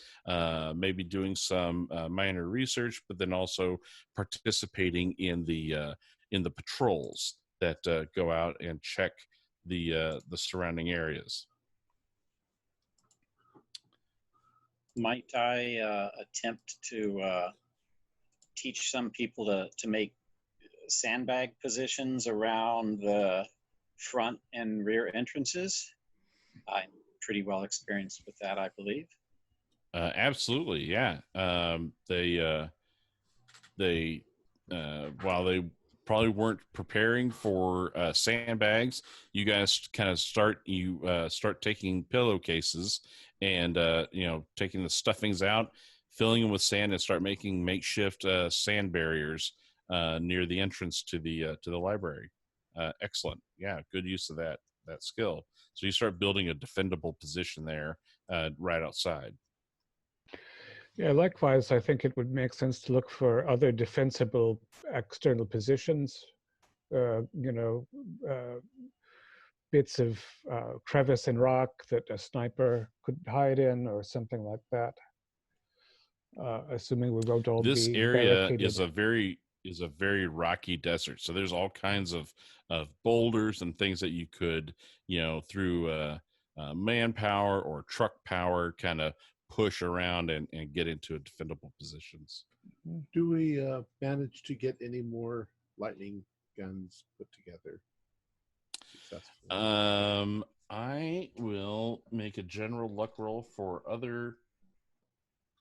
maybe doing some minor research, but then also participating in the patrols that go out and check the surrounding areas. Might I attempt to teach some people to make sandbag positions around the front and rear entrances? I'm pretty well experienced with that, I believe. Absolutely, yeah. They while they probably weren't preparing for sandbags, you guys kind of start taking pillowcases and taking the stuffings out, filling them with sand, and start making makeshift sand barriers near the entrance to the library. Excellent, yeah, good use of that skill. So you start building a defendable position there right outside. Yeah, likewise, I think it would make sense to look for other defensible external positions, you know, bits of crevice in rock that a sniper could hide in or something like that. Assuming we won't all This be area barricaded. is a very rocky desert, so there's all kinds of boulders and things that you could, you know, through manpower or truck power, kind of push around and get into defendable positions. Do we manage to get any more lightning guns put together successfully? I will make a general luck roll for other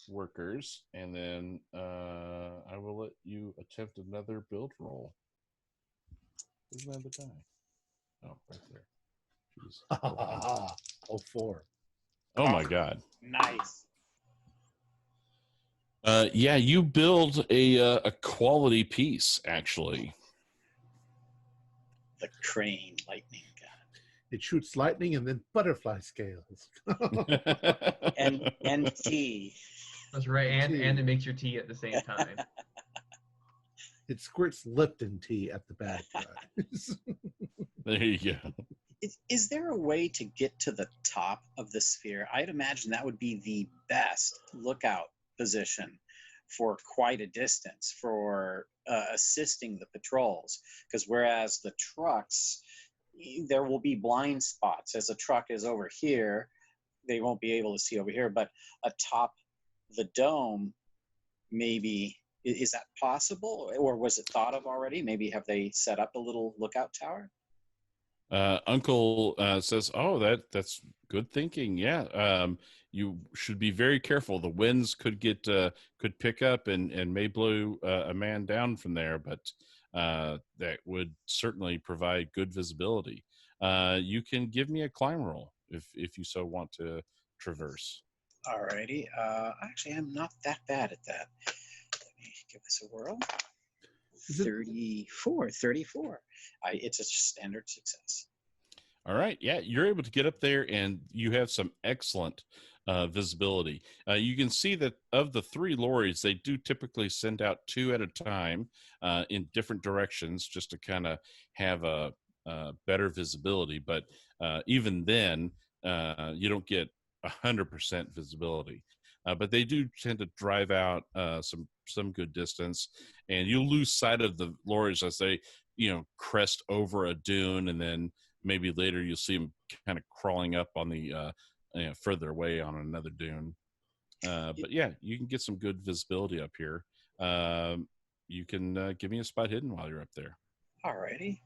workers, and then I will let you attempt another build roll. Where's my other die? Oh, right there. Jeez. Oh, 4. Oh my god. Nice. Yeah, you build a quality piece, actually. The crane lightning gun. It shoots lightning and then butterfly scales. And tea. That's right, and Tea. it makes your tea at the same time. It squirts Lipton tea at the bad guys. There you go. Is there a way to get to the top of the sphere? I'd imagine that would be the best lookout position for quite a distance for assisting the patrols. Because whereas the trucks, there will be blind spots. As a truck is over here, they won't be able to see over here. But atop the dome, maybe, is that possible? Or was it thought of already? Maybe have they set up a little lookout tower? Uncle says, "Oh, that's good thinking. Yeah, you should be very careful. The winds could pick up and may blow a man down from there, but that would certainly provide good visibility. You can give me a climb roll if you so want to traverse." Alrighty. Actually, I'm not that bad at that. Let me give this a whirl. 34. It's a standard success. All right. Yeah, you're able to get up there, and you have some excellent visibility. You can see that of the 3 lorries, they do typically send out 2 at a time in different directions, just to kind of have a better visibility. But even then, you don't get 100% visibility. But they do tend to drive out some good distance, and you'll lose sight of the lorries as they, you know, crest over a dune, and then maybe later you'll see them kind of crawling up on the further away on another dune. But yeah, you can get some good visibility up here. You can give me a spot hidden while you're up there. Alrighty.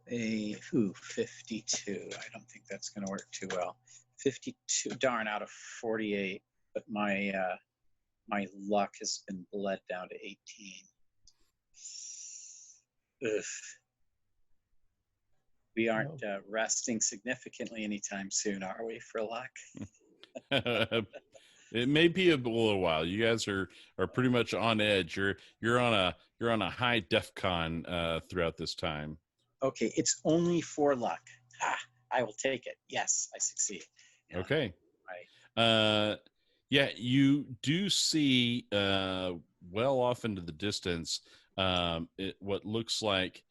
52. I don't think that's going to work too well. 52, darn, out of 48. But my luck has been bled down to 18. Ugh. We aren't resting significantly anytime soon, are we, for luck? It may be a little while. You guys are pretty much on edge. You're on a high DEFCON throughout this time. Okay, it's only 4 luck. I will take it. Yes, I succeed. Yeah. Okay. Right. Yeah, you do see well off into the distance what looks like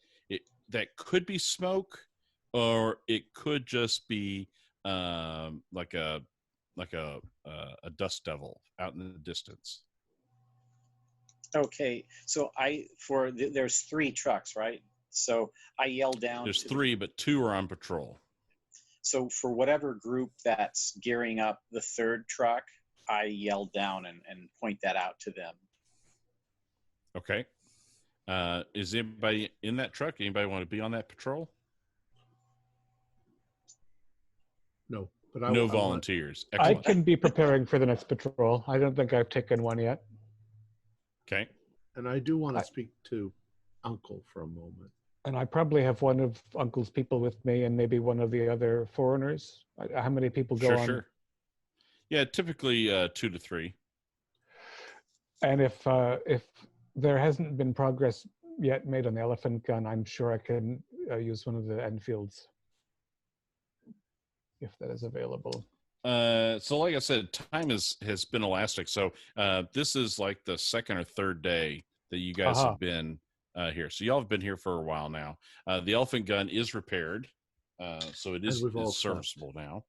that could be smoke, or it could just be like a dust devil out in the distance. Okay, so there's 3 trucks, right? So I yell down. There's 3, but 2 are on patrol. So for whatever group that's gearing up the 3rd truck, I yell down and point that out to them. Okay. Is anybody in that truck? Anybody want to be on that patrol? No, but no volunteers. I can be preparing for the next patrol. I don't think I've taken one yet. Okay. And I do want to speak to Uncle for a moment. And I probably have one of Uncle's people with me, and maybe one of the other foreigners. How many people go on? Sure. Yeah, typically 2 to 3. And if there hasn't been progress yet made on the elephant gun, I'm sure I can use one of the Enfields, if that is available. So like I said, time has been elastic. So this is like the second or third day that you guys have been here. So y'all have been here for a while now. The elephant gun is repaired, so it is serviceable now.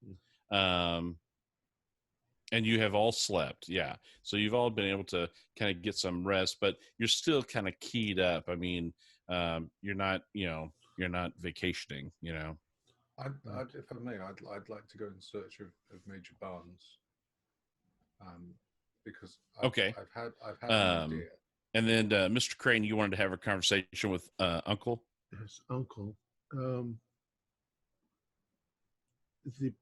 And you have all slept, yeah. So you've all been able to kind of get some rest, but you're still kind of keyed up. I mean, you're not vacationing, If I may, I'd like to go in search of Major Barnes, because I've had an idea. And then Mr. Crane, you wanted to have a conversation with Uncle. Yes, Uncle. The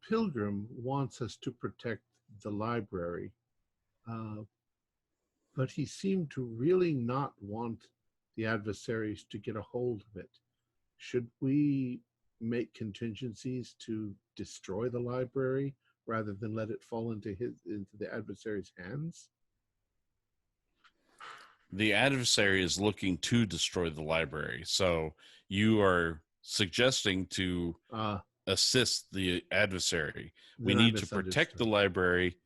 pilgrim wants us to protect the library, but he seemed to really not want the adversaries to get a hold of it. Should we make contingencies to destroy the library rather than let it fall into the adversary's hands? The adversary is looking to destroy the library, so you are suggesting to assist the adversary. We need to protect the library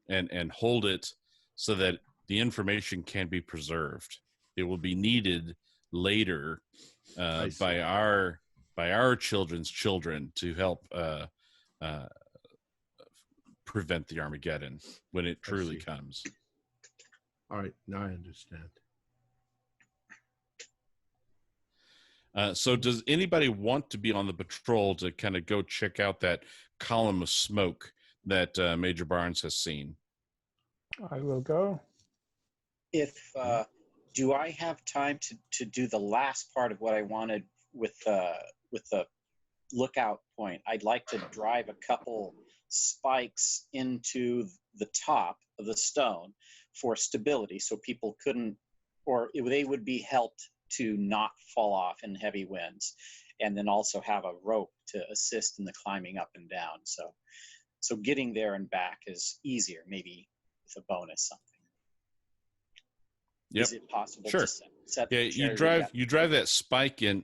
and hold it so that the information can be preserved. It will be needed later by our children's children to help prevent the Armageddon when it truly comes. All right, now I understand. So does anybody want to be on the patrol to kind of go check out that column of smoke that Major Barnes has seen? I will go. Do I have time to do the last part of what I wanted with the lookout point? I'd like to drive a couple spikes into the top of the stone for stability, so people couldn't, or they would be helped to not fall off in heavy winds, and then also have a rope to assist in the climbing up and down. So getting there and back is easier, maybe with a bonus something. Yep. Is it possible to set you drive that spike in.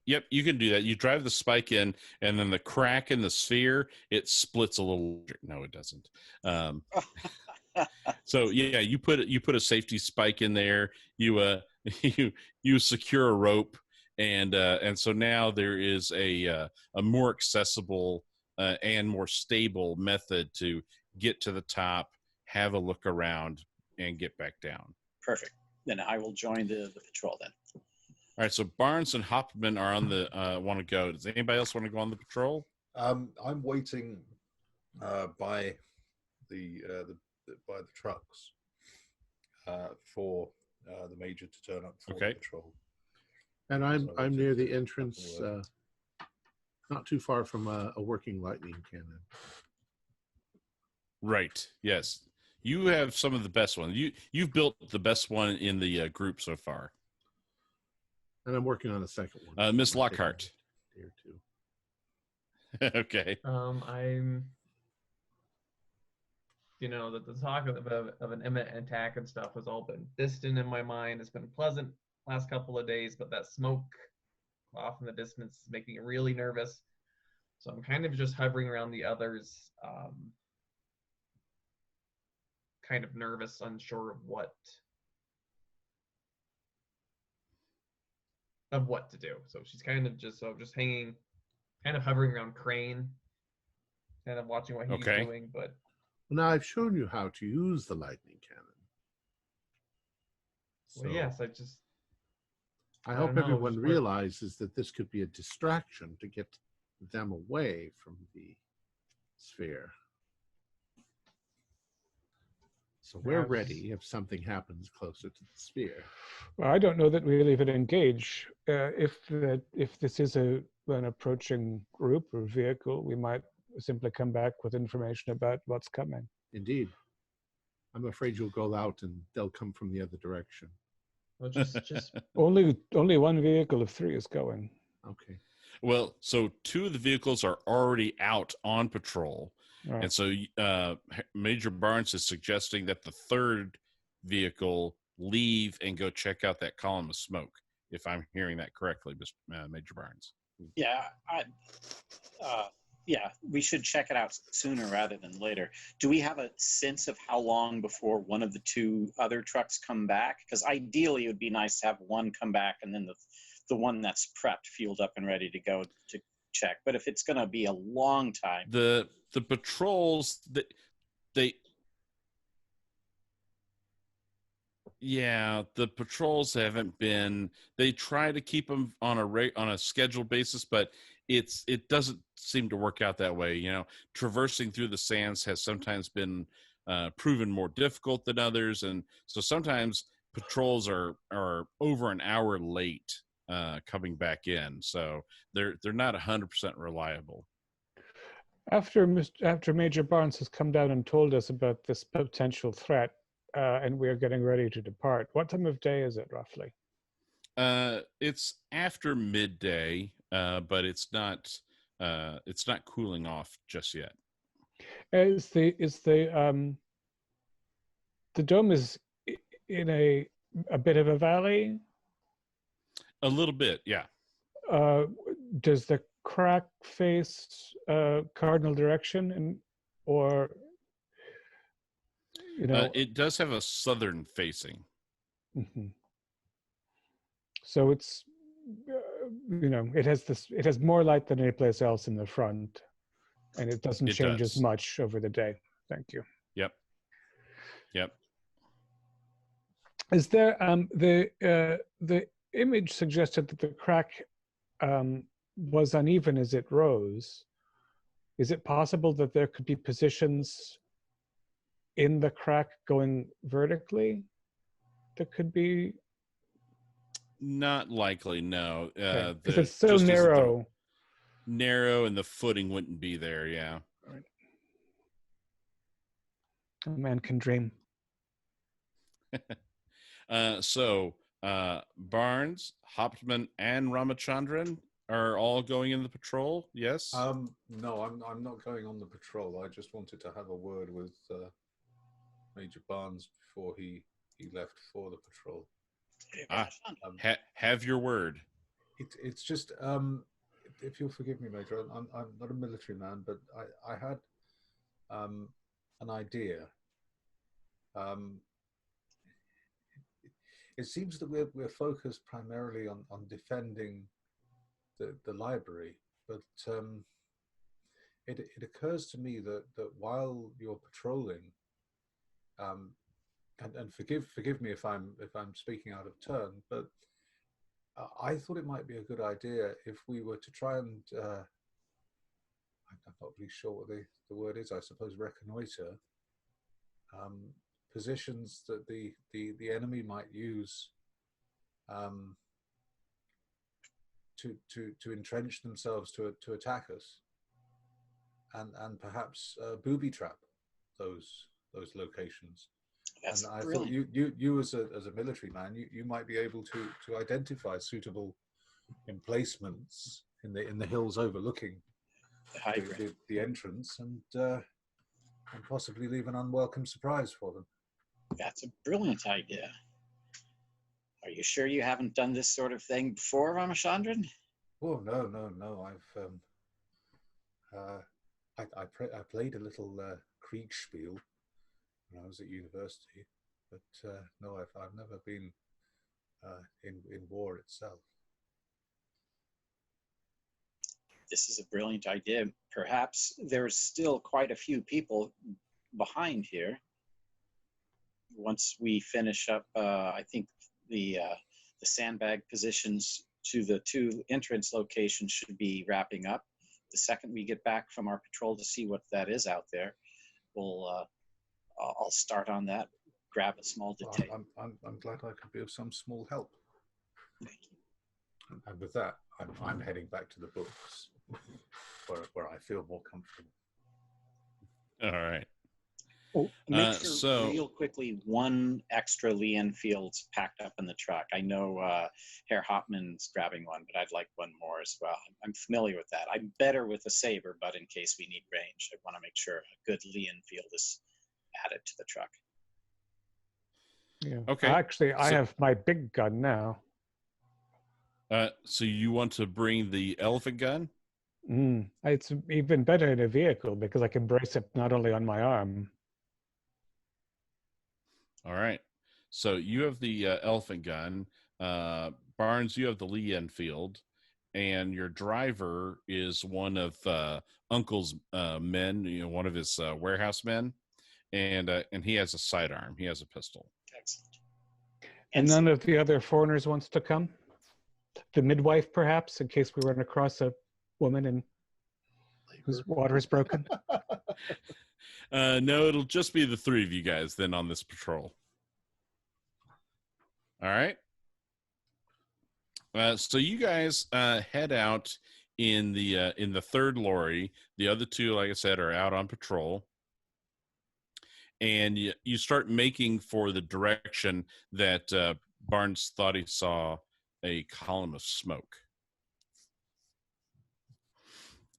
Yep, you can do that. You drive the spike in, and then the crack in the sphere, it splits a little. No, it doesn't. So yeah, you put a safety spike in there. You you secure a rope, and so now there is a more accessible and more stable method to get to the top, have a look around, and get back down. Perfect. Then I will join the patrol then. All right. So Barnes and Hopman are on the want to go. Does anybody else want to go on the patrol? I'm waiting by the trucks for the major to turn up for the patrol. And I'm near the entrance, not too far from a working lightning cannon. Right. Yes. You have some of the best ones. You've built the best one in the group so far. And I'm working on a second one. Miss Lockhart. Here too. Okay. I'm. The talk of an imminent attack and stuff has all been distant in my mind. It's been pleasant last couple of days, but that smoke off in the distance is making me really nervous. So I'm kind of just hovering around the others, kind of nervous, unsure of what to do. So she's kind of just hanging, kind of hovering around Crane, kind of watching what he's doing, but. Now I've shown you how to use the lightning cannon. So, yes, I hope everyone realizes that this could be a distraction to get them away from the sphere. So we're ready if something happens closer to the sphere. Well, I don't know that we'll even engage. If this is an approaching group or vehicle, we might simply come back with information about what's coming. Indeed. I'm afraid you'll go out and they'll come from the other direction. Well, just only one vehicle of 3 is going. Okay. Well, so 2 of the vehicles are already out on patrol. Right. And so Major Barnes is suggesting that the 3rd vehicle leave and go check out that column of smoke, if I'm hearing that correctly, Major Barnes. Yeah, Yeah, we should check it out sooner rather than later. Do we have a sense of how long before one of the two other trucks come back? Because ideally, it would be nice to have one come back and then the one that's prepped, fueled up, and ready to go to check. But if it's going to be a long time, the patrols they yeah, the patrols haven't been. They try to keep them on a scheduled basis, but it doesn't seem to work out that way. You know, traversing through the sands has sometimes been proven more difficult than others, and so sometimes patrols are over an hour late coming back in. So they're not 100% reliable. After Major Barnes has come down and told us about this potential threat, and we're getting ready to depart, what time of day is it roughly? It's after midday, but it's not cooling off just yet. Is the dome is in a bit of a valley? A little bit, yeah. Does the crack face cardinal direction, or you know? It does have a southern facing. Mm-hmm. So it's it has more light than any place else in the front, and it doesn't change as much over the day. Thank you. Yep. Is there the image suggested that the crack was uneven as it rose? Is it possible that there could be positions in the crack going vertically that could be? Not likely, no. Because it's so narrow. Narrow, and the footing wouldn't be there, yeah. Right. A man can dream. So Barnes, Hauptmann, and Ramachandran are all going in the patrol, yes? No, I'm not going on the patrol. I just wanted to have a word with Major Barnes before he left for the patrol. Have your word. It's just if you'll forgive me, Major, I'm not a military man, but I had an idea. It seems that we're focused primarily on defending the library, but it occurs to me that while you're patrolling, and forgive me if I'm speaking out of turn, but I thought it might be a good idea if we were to try and I'm not really sure what the word is. I suppose reconnoiter positions that the enemy might use to entrench themselves to attack us, and perhaps booby trap those locations. That's and I brilliant. thought you as a military man, you might be able to identify suitable emplacements in the hills overlooking the entrance, and possibly leave an unwelcome surprise for them. That's a brilliant idea. Are you sure you haven't done this sort of thing before, Ramachandran? Oh no! I played a little Kriegspiel when I was at university, but no, I've never been in war itself. This is a brilliant idea. Perhaps there's still quite a few people behind here. Once we finish up, I think the sandbag positions to the two entrance locations should be wrapping up. The second we get back from our patrol to see what that is out there, I'll start on that. Grab a small detail. I'm glad I could be of some small help. Thank you. And with that, I'm heading back to the books, where I feel more comfortable. All right. Oh, make sure real quickly, one extra Lee Enfield's packed up in the truck. I know Herr Hauptmann's grabbing one, but I'd like one more as well. I'm familiar with that. I'm better with a saber, but in case we need range, I want to make sure a good Lee Enfield is added to the truck. Yeah. Okay. Actually, I have my big gun now. So you want to bring the elephant gun? It's even better in a vehicle because I can brace it not only on my arm. All right. So you have the elephant gun. Barnes, you have the Lee Enfield. And your driver is one of Uncle's men, one of his warehouse men. And he has a sidearm. He has a pistol. Excellent. And none of the other foreigners wants to come? The midwife, perhaps, in case we run across a woman and whose water is broken? No, it'll just be the three of you guys then on this patrol. All right. So you guys head out in the third lorry. The other two, like I said, are out on patrol. And you start making for the direction that Barnes thought he saw a column of smoke.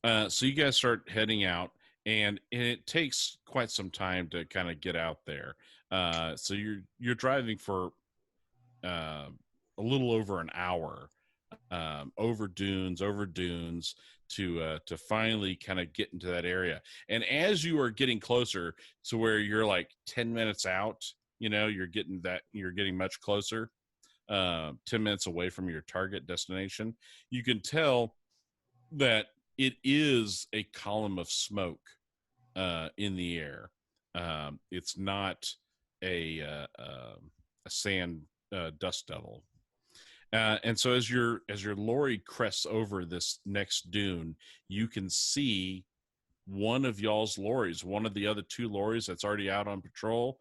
So you guys start heading out, and it takes quite some time to kind of get out there. So you're driving for a little over an hour over dunes to finally kind of get into that area. And as you are getting closer to where you're like 10 minutes out, you're getting much closer, 10 minutes away from your target destination, you can tell that it is a column of smoke in the air. It's not a sand dust devil. And so as your lorry crests over this next dune, you can see one of y'all's lorries, one of the other two lorries that's already out on patrol.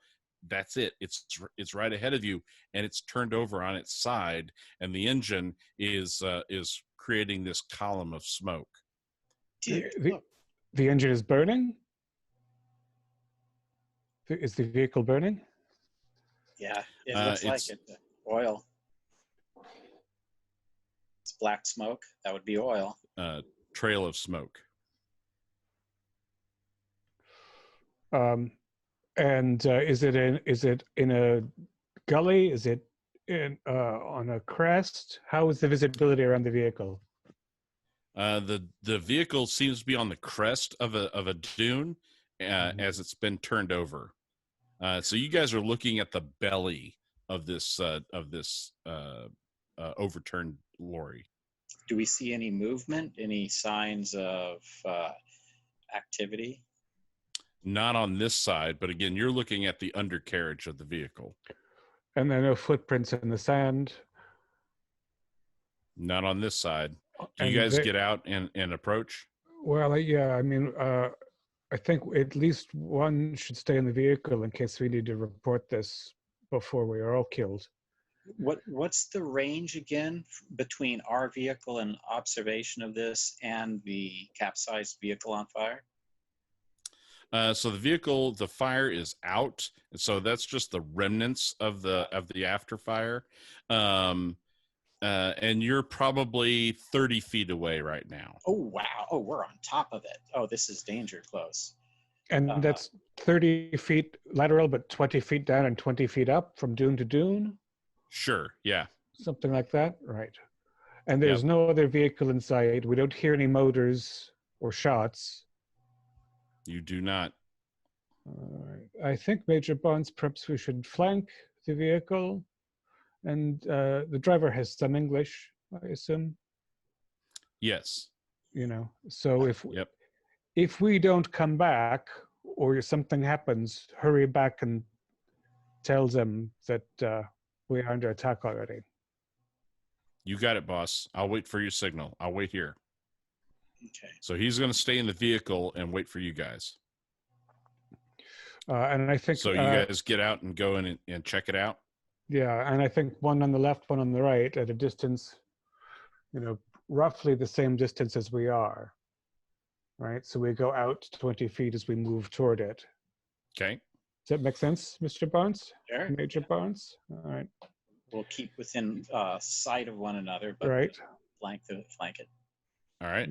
That's it. It's right ahead of you, and it's turned over on its side, and the engine is creating this column of smoke. The engine is burning? Is the vehicle burning? Yeah, it looks like it. Oil. It's black smoke. That would be oil. Trail of smoke. And is it in a gully? Is it on a crest? How is the visibility around the vehicle? The vehicle seems to be on the crest of a dune as it's been turned over. So you guys are looking at the belly of this overturned lorry. Do we see any movement? Any signs of activity? Not on this side, but again, you're looking at the undercarriage of the vehicle. And there are no footprints in the sand? Not on this side. Do you guys get out and approach? Well, yeah, I mean, I think at least one should stay in the vehicle in case we need to report this before we are all killed. What's the range again between our vehicle and observation of this and the capsized vehicle on fire? So the fire is out, and so that's just the remnants of the after fire. And you're probably 30 feet away right now. Oh, wow. Oh, we're on top of it. Oh, this is danger close. And that's 30 feet lateral, but 20 feet down and 20 feet up from dune to dune? Sure, yeah. Something like that? Right. And there's no other vehicle inside. We don't hear any motors or shots. You do not. All right. I think, Major Bonds, perhaps we should flank the vehicle. And the driver has some English, I assume. Yes. So if we don't come back or something happens, hurry back and tell them that we are under attack already. You got it, boss. I'll wait for your signal. I'll wait here. Okay. So he's going to stay in the vehicle and wait for you guys. And I think so. You guys get out and go in and check it out. Yeah, and I think one on the left, one on the right, at a distance, roughly the same distance as we are. Right, so we go out 20 feet as we move toward it. Okay. Does that make sense, Mr. Barnes? Sure. Major Barnes? All right. We'll keep within sight of one another, but right. flank it. All right.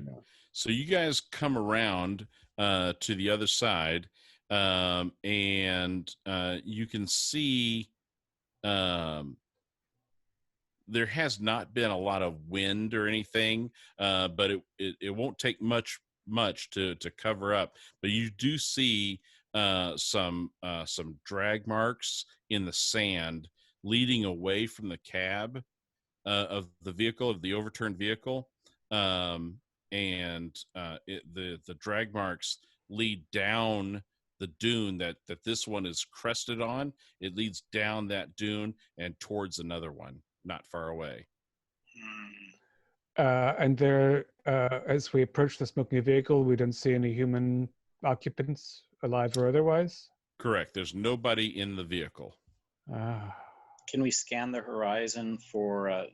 So you guys come around to the other side, and you can see there has not been a lot of wind or anything, but it won't take much to cover up. But you do see some drag marks in the sand leading away from the cab of the vehicle, of the overturned vehicle, and the drag marks lead down the dune that this one is crested on. It leads down that dune and towards another one not far away. And there, as we approach the smoking vehicle, we don't see any human occupants, alive or otherwise? Correct. There's nobody in the vehicle. Can we scan the horizon for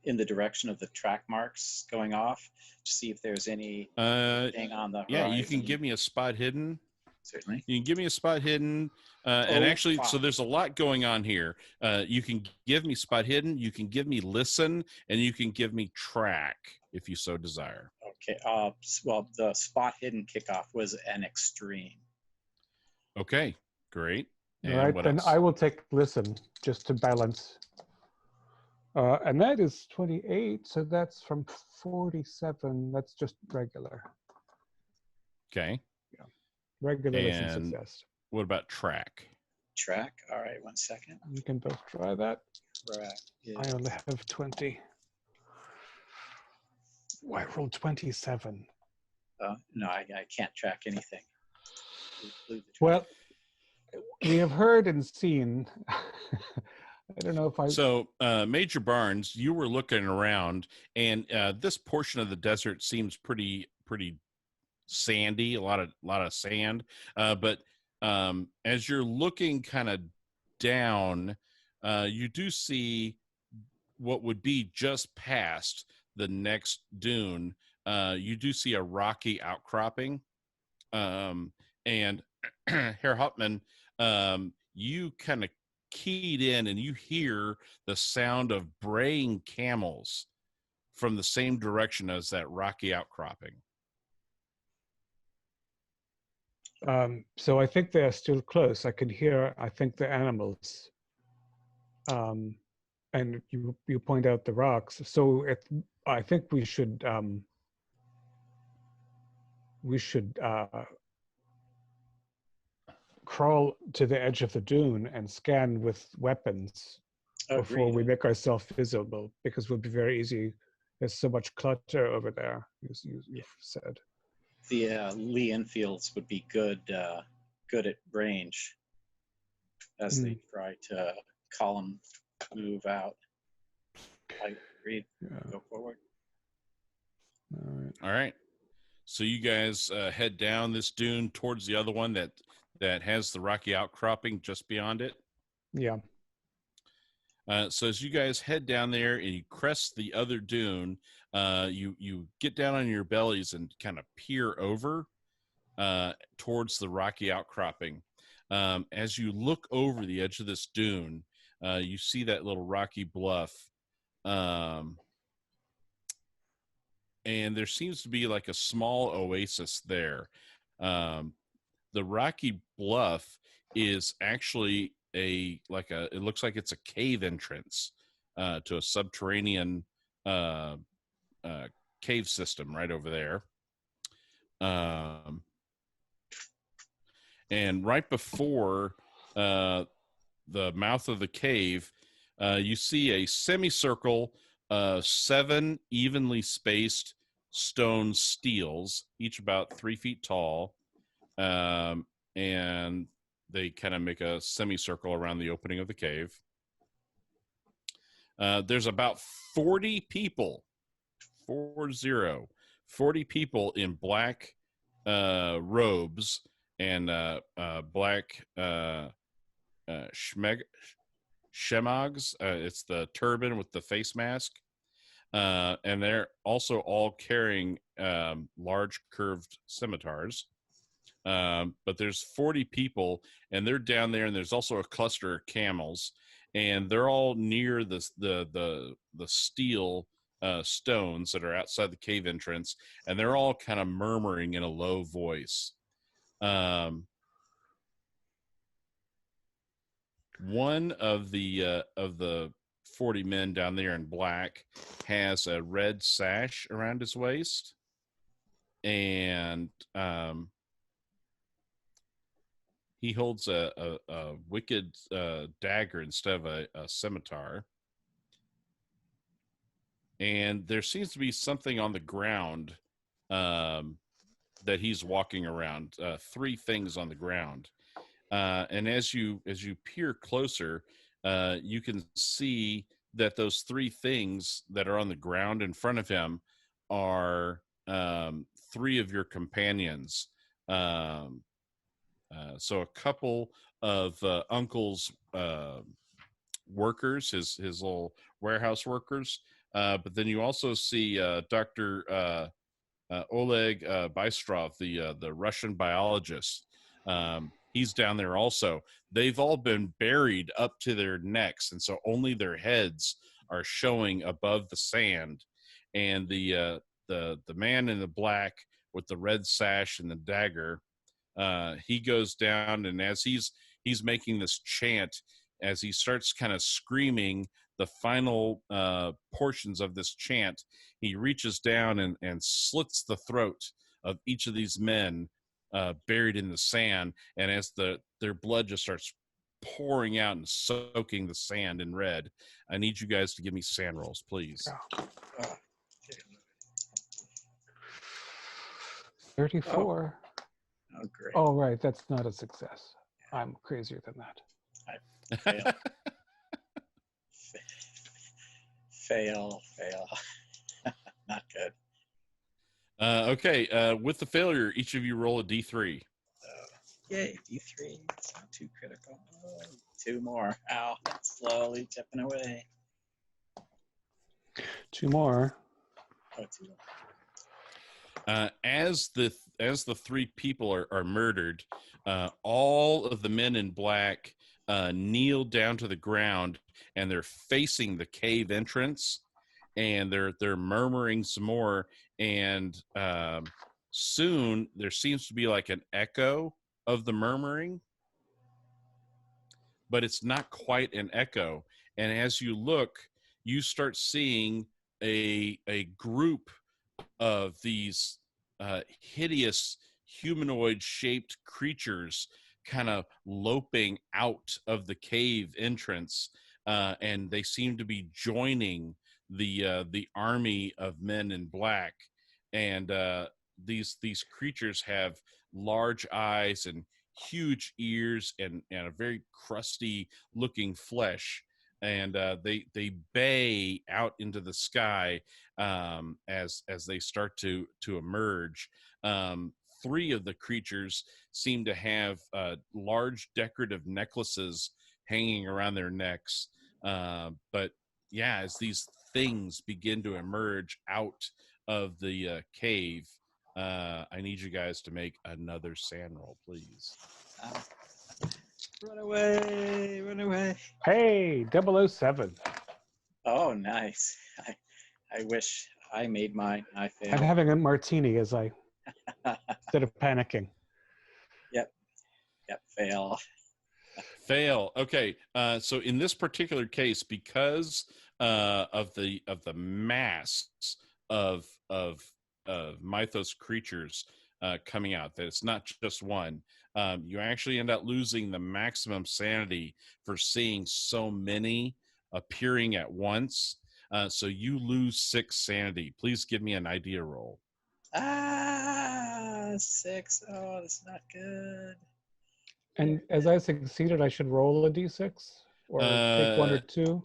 in the direction of the track marks going off to see if there's any thing on the horizon? Yeah, you can give me a spot hidden. Certainly. You can give me a spot hidden. And actually, so there's a lot going on here. You can give me spot hidden, you can give me listen, and you can give me track if you so desire. Okay. Well, the spot hidden kickoff was an extreme. Okay, great. And all right, then else? I will take listen just to balance. And that is 28, so that's from 47. That's just regular. Okay. Yeah. Regular listen success. What about track? Track. All right, 1 second. You can both try that. Track. Yeah. I only have 20. Oh, I rolled 27. No, I can't track anything. Well, we have heard and seen. I don't know if I. So, Major Barnes, you were looking around, and this portion of the desert seems pretty sandy. A lot of sand. But as you're looking kind of down, you do see what would be just past the next dune. You do see a rocky outcropping, and Herr Hauptmann, you kind of keyed in and you hear the sound of braying camels from the same direction as that rocky outcropping. So I think they're still close. I can hear, I think, the animals. And you point out the rocks. So I think we should crawl to the edge of the dune and scan with weapons before we make ourselves visible, because it would be very easy. There's so much clutter over there, you've said. The Lee Enfields would be good at range as they try to column move out. I agree. Yeah. Go forward. All right. So you guys head down this dune towards the other one that has the rocky outcropping just beyond it. Yeah. So as you guys head down there and you crest the other dune, you get down on your bellies and kind of peer over towards the rocky outcropping. As you look over the edge of this dune, you see that little rocky bluff. And there seems to be like a small oasis there. The rocky bluff is actually it looks like it's a cave entrance to a subterranean cave system right over there. And right before the mouth of the cave, you see a semicircle of 7 evenly spaced stone steels, each about 3 feet tall. And they kind of make a semicircle around the opening of the cave. There's about 40 people, 40 people in black robes and black shemags. It's the turban with the face mask. And they're also all carrying large curved scimitars. But there's 40 people, and they're down there, and there's also a cluster of camels, and they're all near the steel stones that are outside the cave entrance, and they're all kind of murmuring in a low voice. One of the 40 men down there in black has a red sash around his waist, and he holds a wicked dagger instead of a scimitar. And there seems to be something on the ground that he's walking around. 3 things on the ground. And as you peer closer, you can see that those 3 things that are on the ground in front of him are 3 of your companions. So a couple of Uncle's workers, his little warehouse workers. But then you also see Dr. Oleg Bystrov, the Russian biologist. He's down there also. They've all been buried up to their necks, and so only their heads are showing above the sand. And the man in the black with the red sash and the dagger, he goes down, and as he's making this chant, as he starts kind of screaming the final portions of this chant, he reaches down and slits the throat of each of these men buried in the sand, and as their blood just starts pouring out and soaking the sand in red, I need you guys to give me sand rolls, please. 34. Oh, great. Oh, right. That's not a success. I'm crazier than that. I fail. Not good. Okay. With the failure, each of you roll a D3. Yay, D3. It's not too critical. Oh, 2 more. Ow, slowly tipping away. 2 more. Oh, 2 more. As the 3 people are murdered, all of the men in black kneel down to the ground, and they're facing the cave entrance, and they're murmuring some more, and soon there seems to be like an echo of the murmuring, but it's not quite an echo. And as you look, you start seeing a group of these hideous humanoid shaped creatures kind of loping out of the cave entrance, and they seem to be joining the army of men in black. And these creatures have large eyes and huge ears and a very crusty looking flesh, and they bay out into the sky as they start to emerge. 3 of the creatures seem to have large decorative necklaces hanging around their necks, but yeah, as these things begin to emerge out of the cave, I need you guys to make another sand roll, please. Run away. Hey, 007. Oh, nice. I wish I made mine. I failed. I'm having a martini as I, instead of panicking. Yep, fail. Fail. Okay. So in this particular case, because of the mass of mythos creatures coming out, that it's not just one, you actually end up losing the maximum sanity for seeing so many appearing at once. So you lose 6 sanity. Please give me an idea roll. 6. Oh, that's not good. And as I succeeded, I should roll a d6 or take 1 or 2.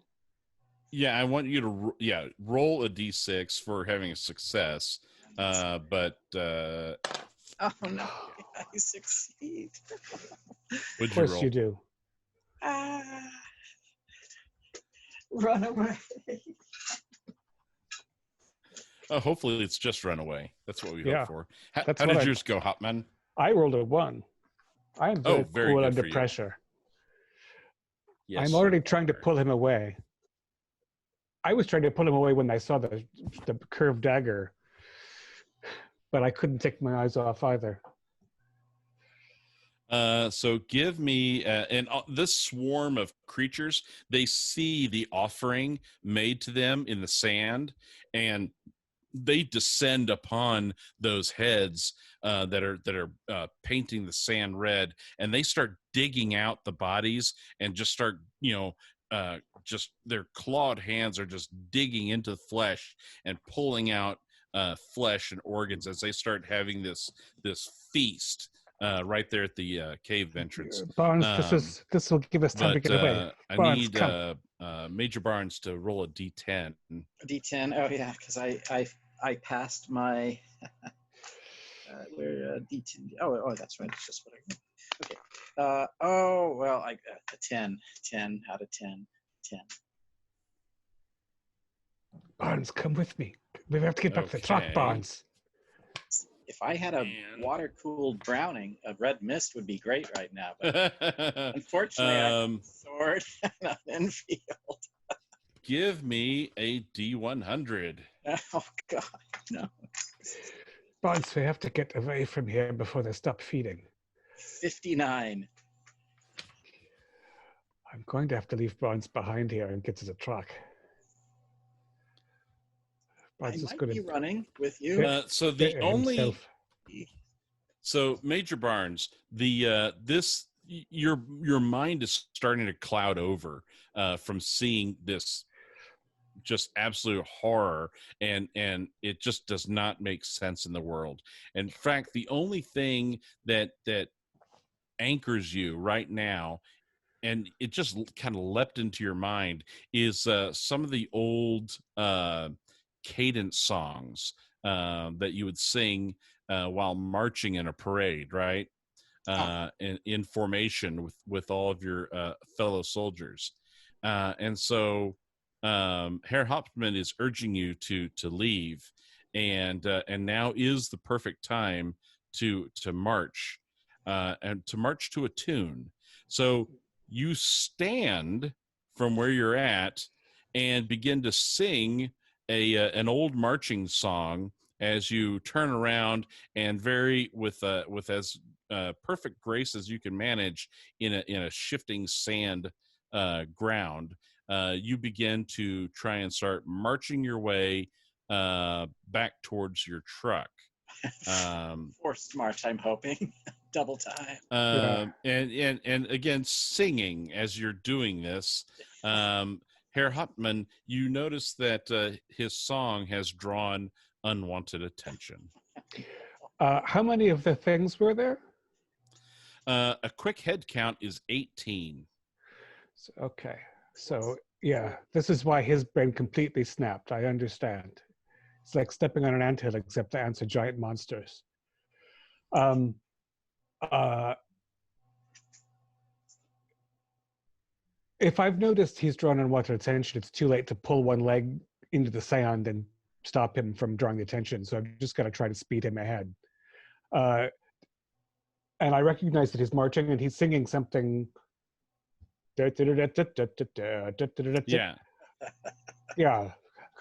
Yeah, I want you to roll a d6 for having a success. But oh no, I succeed. Of course you do. Run away. Hopefully it's just run away. That's what we hope for. How did yours go, Hopman? I rolled a 1. I am very cool under pressure. Yes, I'm already trying to pull him away. I was trying to pull him away when I saw the curved dagger, but I couldn't take my eyes off either. So give me and this swarm of creatures. They see the offering made to them in the sand, and they descend upon those heads that are painting the sand red, and they start digging out the bodies and just start, just their clawed hands are just digging into the flesh and pulling out flesh and organs as they start having this feast right there at the cave entrance. Barnes, this will give us time to get away. I Barnes, need Major Barnes to roll a D10. A D10. Oh yeah, because I passed my where D10. Oh, that's right. It's just what I. Okay. I got a 10. 10 out of 10. 10. Barnes, come with me. We have to get back to the truck, Barnes. If I had a water-cooled Browning, a red mist would be great right now. But unfortunately, I have a sword and an Enfield. Give me a D100. Oh, God, no. Barnes, we have to get away from here before they stop feeding. 59. I'm going to have to leave Barnes behind here and get to the truck. Barnes I might be running with you. So the only... So, Major Barnes, your mind is starting to cloud over from seeing this just absolute horror, and it just does not make sense in the world. In fact, the only thing that anchors you right now, and it just kind of leapt into your mind, is some of the old cadence songs that you would sing while marching in a parade, right? In formation with all of your fellow soldiers. And so Herr Hauptmann is urging you to leave, and now is the perfect time to march, and to march to a tune. So you stand from where you're at and begin to sing an old marching song as you turn around and with as perfect grace as you can manage in a shifting sand ground. You begin to try and start marching your way back towards your truck. Forced march, I'm hoping. Double time. And again, singing as you're doing this. Herr Hauptmann, you notice that his song has drawn unwanted attention. How many of the things were there? A quick head count is 18. Okay. So, yeah, this is why his brain completely snapped. I understand. It's like stepping on an anthill, except the ants are giant monsters. If I've noticed he's drawn unwanted attention, it's too late to pull one leg into the sand and stop him from drawing attention. So I've just got to try to speed him ahead. And I recognize that he's marching and he's singing something. Yeah. Yeah.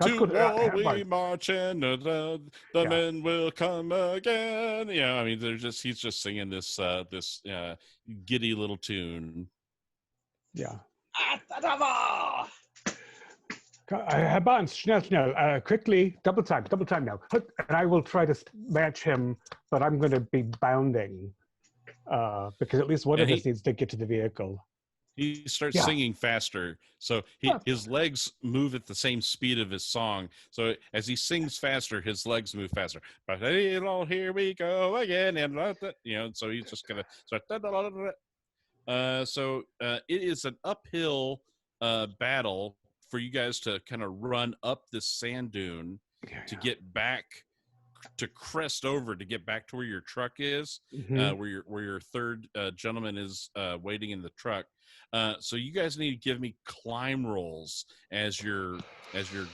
We march and the men will come again. Yeah, I mean, he's just singing this giddy little tune. Yeah. Herr Barnes, schnell, quickly, double time now. And I will try to match him, but I'm going to be bounding because at least one of us needs to get to the vehicle. He starts singing faster, so his legs move at the same speed of his song. So as he sings faster, his legs move faster. But here we go again, and so he's just gonna start. So it is an uphill battle for you guys to kind of run up this sand dune to get back, to crest over to get back to where your truck is, where your third gentleman is waiting in the truck. So you guys need to give me climb rolls as you're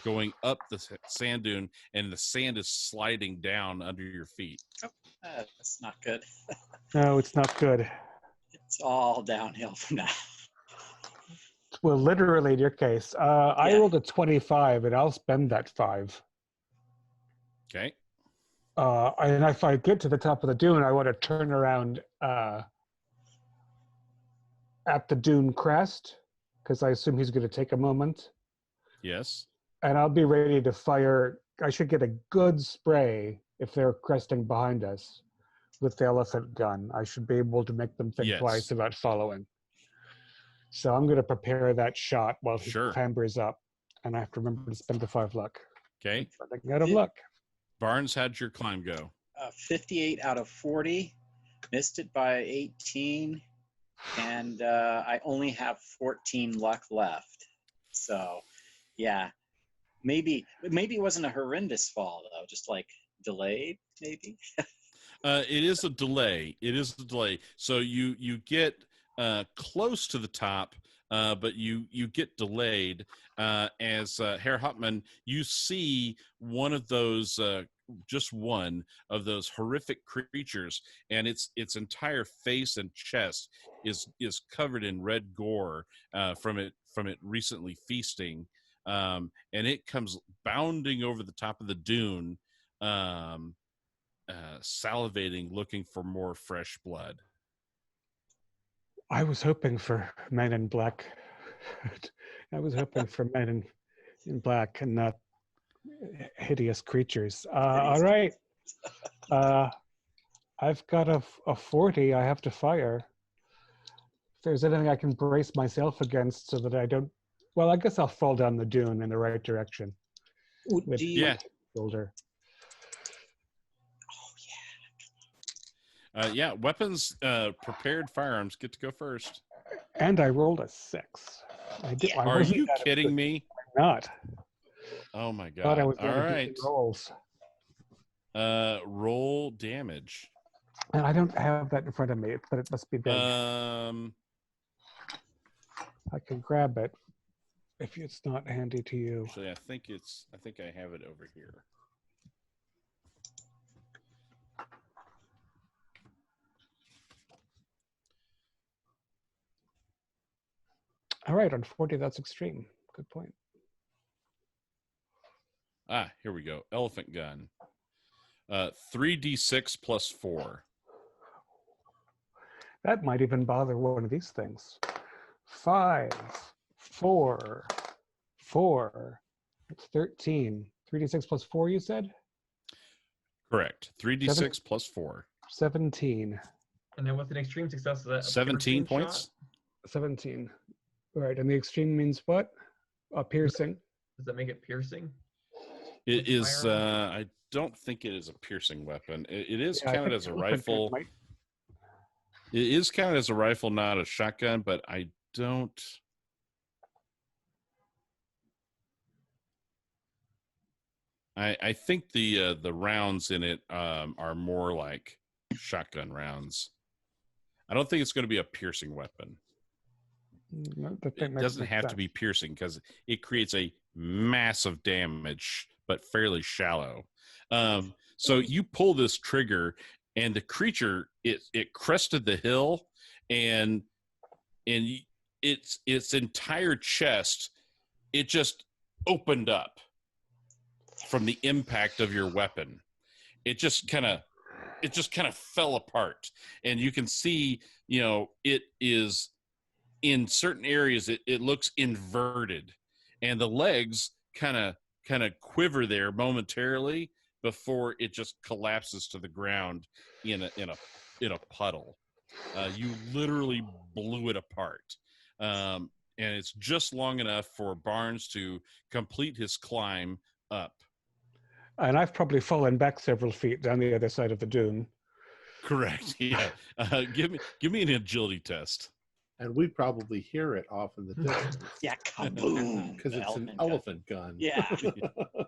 going up the sand dune, and the sand is sliding down under your feet. That's not good. No, it's not good. It's all downhill from now. Well, literally in your case. I rolled a 25, and I'll spend that 5. Okay. And if I get to the top of the dune, I want to turn around at the dune crest, because I assume he's going to take a moment. Yes. And I'll be ready to fire. I should get a good spray if they're cresting behind us with the elephant gun. I should be able to make them think twice about following. So I'm going to prepare that shot while he clambers up. And I have to remember to spend the 5 luck. Okay. Running out of luck. Barnes, how'd your climb go? 58 out of 40. Missed it by 18. And I only have 14 luck left. So, yeah. Maybe it wasn't a horrendous fall, though. Just like delayed, maybe? It is a delay. So you get close to the top, but you get delayed. As Herr Hauptmann, you see one of those, just one of those horrific creatures, and its entire face and chest is covered in red gore from it recently feasting, and it comes bounding over the top of the dune, salivating, looking for more fresh blood. I was hoping for men in black. I was hoping for men in black and not hideous creatures. All right. I've got a 40 I have to fire. If there's anything I can brace myself against so that I don't... Well, I guess I'll fall down the dune in the right direction. With my shoulder. Weapons, prepared firearms get to go first. And I rolled a 6. Are you kidding me? I'm not. Oh my god! Thought I was all right. Rolls. Roll damage. And I don't have that in front of me, but it must be big. I can grab it if it's not handy to you. Actually, I think I have it over here. All right, on 40, that's extreme. Good point. Here we go. Elephant gun. 3d6 plus 4. That might even bother one of these things. 5, 4, 4. That's 13. 3d6 plus 4, you said? Correct. 3d6 plus 4. 17. And then with an extreme success, is that 17 points? Shot? 17. All right, and the extreme means what? Piercing. Does that make it piercing? It is. I don't think it is a piercing weapon. It is counted as a rifle. It is counted as a rifle, not a shotgun. But I don't. I think the rounds in it are more like shotgun rounds. I don't think it's going to be a piercing weapon. No, it doesn't have to be piercing because it creates a massive damage, but fairly shallow. So you pull this trigger, and the creature it crested the hill, and its entire chest, it just opened up from the impact of your weapon. It just kind of fell apart, and you can see, it is. In certain areas, it looks inverted, and the legs kind of quiver there momentarily before it just collapses to the ground in a puddle. You literally blew it apart, and it's just long enough for Barnes to complete his climb up. And I've probably fallen back several feet down the other side of the dune. Correct. Yeah. Give me an agility test. And we probably hear it off in the distance. Yeah, kaboom! Because it's an elephant gun. Yeah.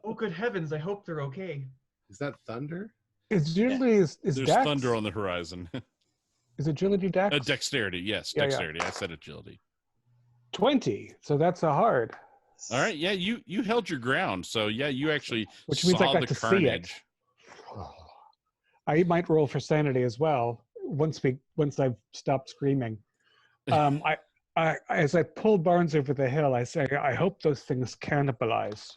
Oh, good heavens! I hope they're okay. Is that thunder? Agility is There's Dex? thunder on the horizon. Is agility Dex? Dexterity, yes, Yeah, dexterity. Yeah. I said agility. 20. So that's a hard. All right. Yeah, you held your ground. So yeah, you actually Which means I saw got the to carnage. see it. I might roll for sanity as well once I've stopped screaming. I as I pull Barnes over the hill, I say, I hope those things cannibalize.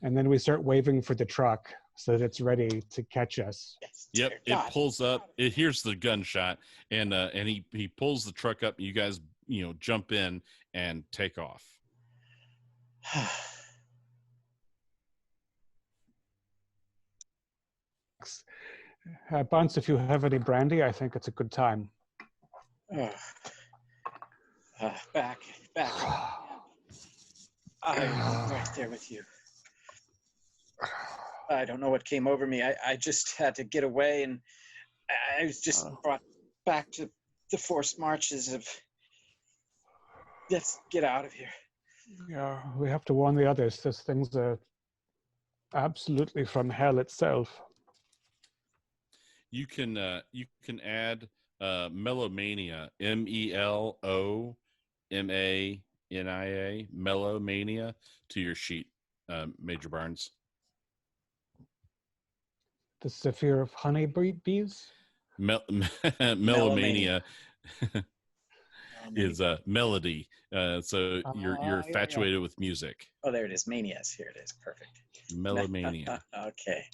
And then we start waving for the truck so that it's ready to catch us. Yep, it pulls up. It hears the gunshot, and he pulls the truck up. And you guys jump in and take off. Barnes, if you have any brandy, I think it's a good time. Back. I'm right there with you. I don't know what came over me. I just had to get away, and I was just brought back to the forced marches of, let's get out of here. Yeah, we have to warn the others. Those things are absolutely from hell itself. You can add Melomania, Melomania, Melomania, to your sheet, Major Barnes. The Zephyr of honey bees? Melomania is melody. So you're infatuated with music. Oh, there it is. Manias. Here it is. Perfect. Melomania. Okay.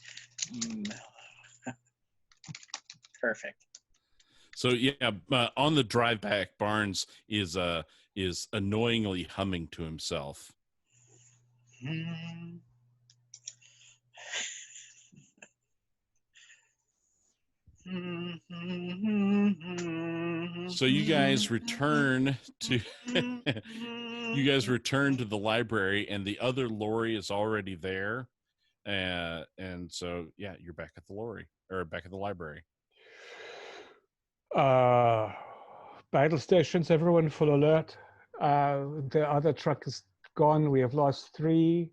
Perfect. So on the drive back, Barnes is annoyingly humming to himself. So you guys return to the library, and the other lorry is already there, and so you're back at the lorry, or back at the library. Battle stations, everyone full alert. The other truck is gone. We have lost 3.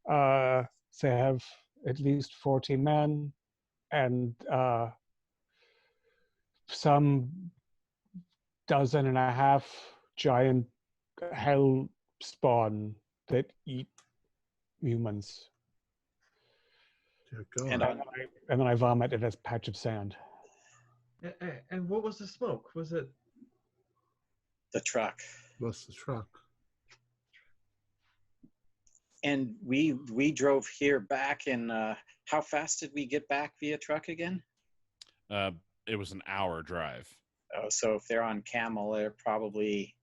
They have at least 40 men, and some 12 giant hell spawn that eat humans. Dear God. And then I vomit in a patch of sand. And what was the smoke? Was it the truck? What's the truck? And we drove here back in, how fast did we get back via truck again? It was an hour drive. Oh, so if they're on camel, they'll probably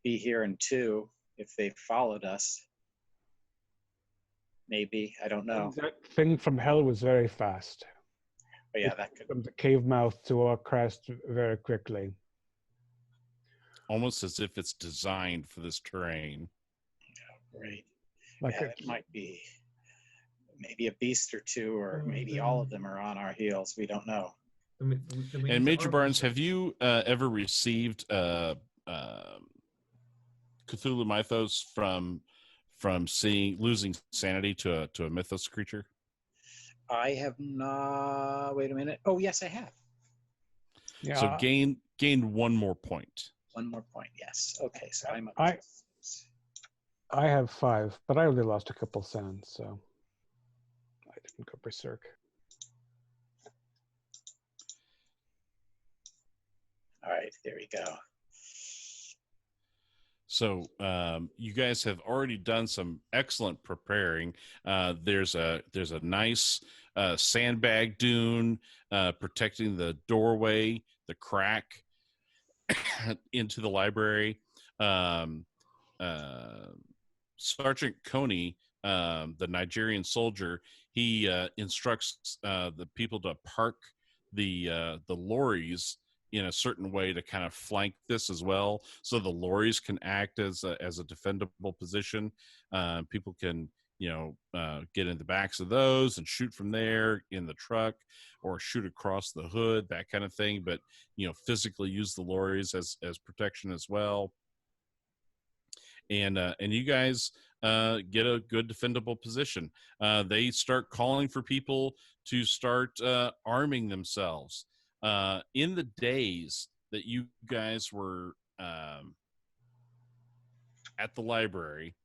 be here in 2 if they followed us. Maybe, I don't know. That thing from hell was very fast. But yeah, that could. From the cave mouth to our crest very quickly. Almost as if it's designed for this terrain. Yeah, right. It might be maybe a beast or 2, or maybe all of them are on our heels. We don't know. And Major Barnes, have you ever received Cthulhu Mythos from losing sanity to a Mythos creature? I have not. Wait a minute. Oh, yes, I have. Yeah. So gain 1 more point. 1 more point. Yes. Okay. So I'm up. I have 5, but I only lost a couple sands, so I didn't go berserk. All right. There we go. So you guys have already done some excellent preparing. There's a nice sandbag dune protecting the doorway, the crack into the library. Sergeant Coney, the Nigerian soldier, he instructs the people to park the lorries in a certain way to kind of flank this as well, so the lorries can act as a defendable position. People can get in the backs of those and shoot from there in the truck, or shoot across the hood, that kind of thing, but physically use the lorries as protection as well. And you guys get a good defendable position. They start calling for people to start arming themselves. In the days that you guys were at the library,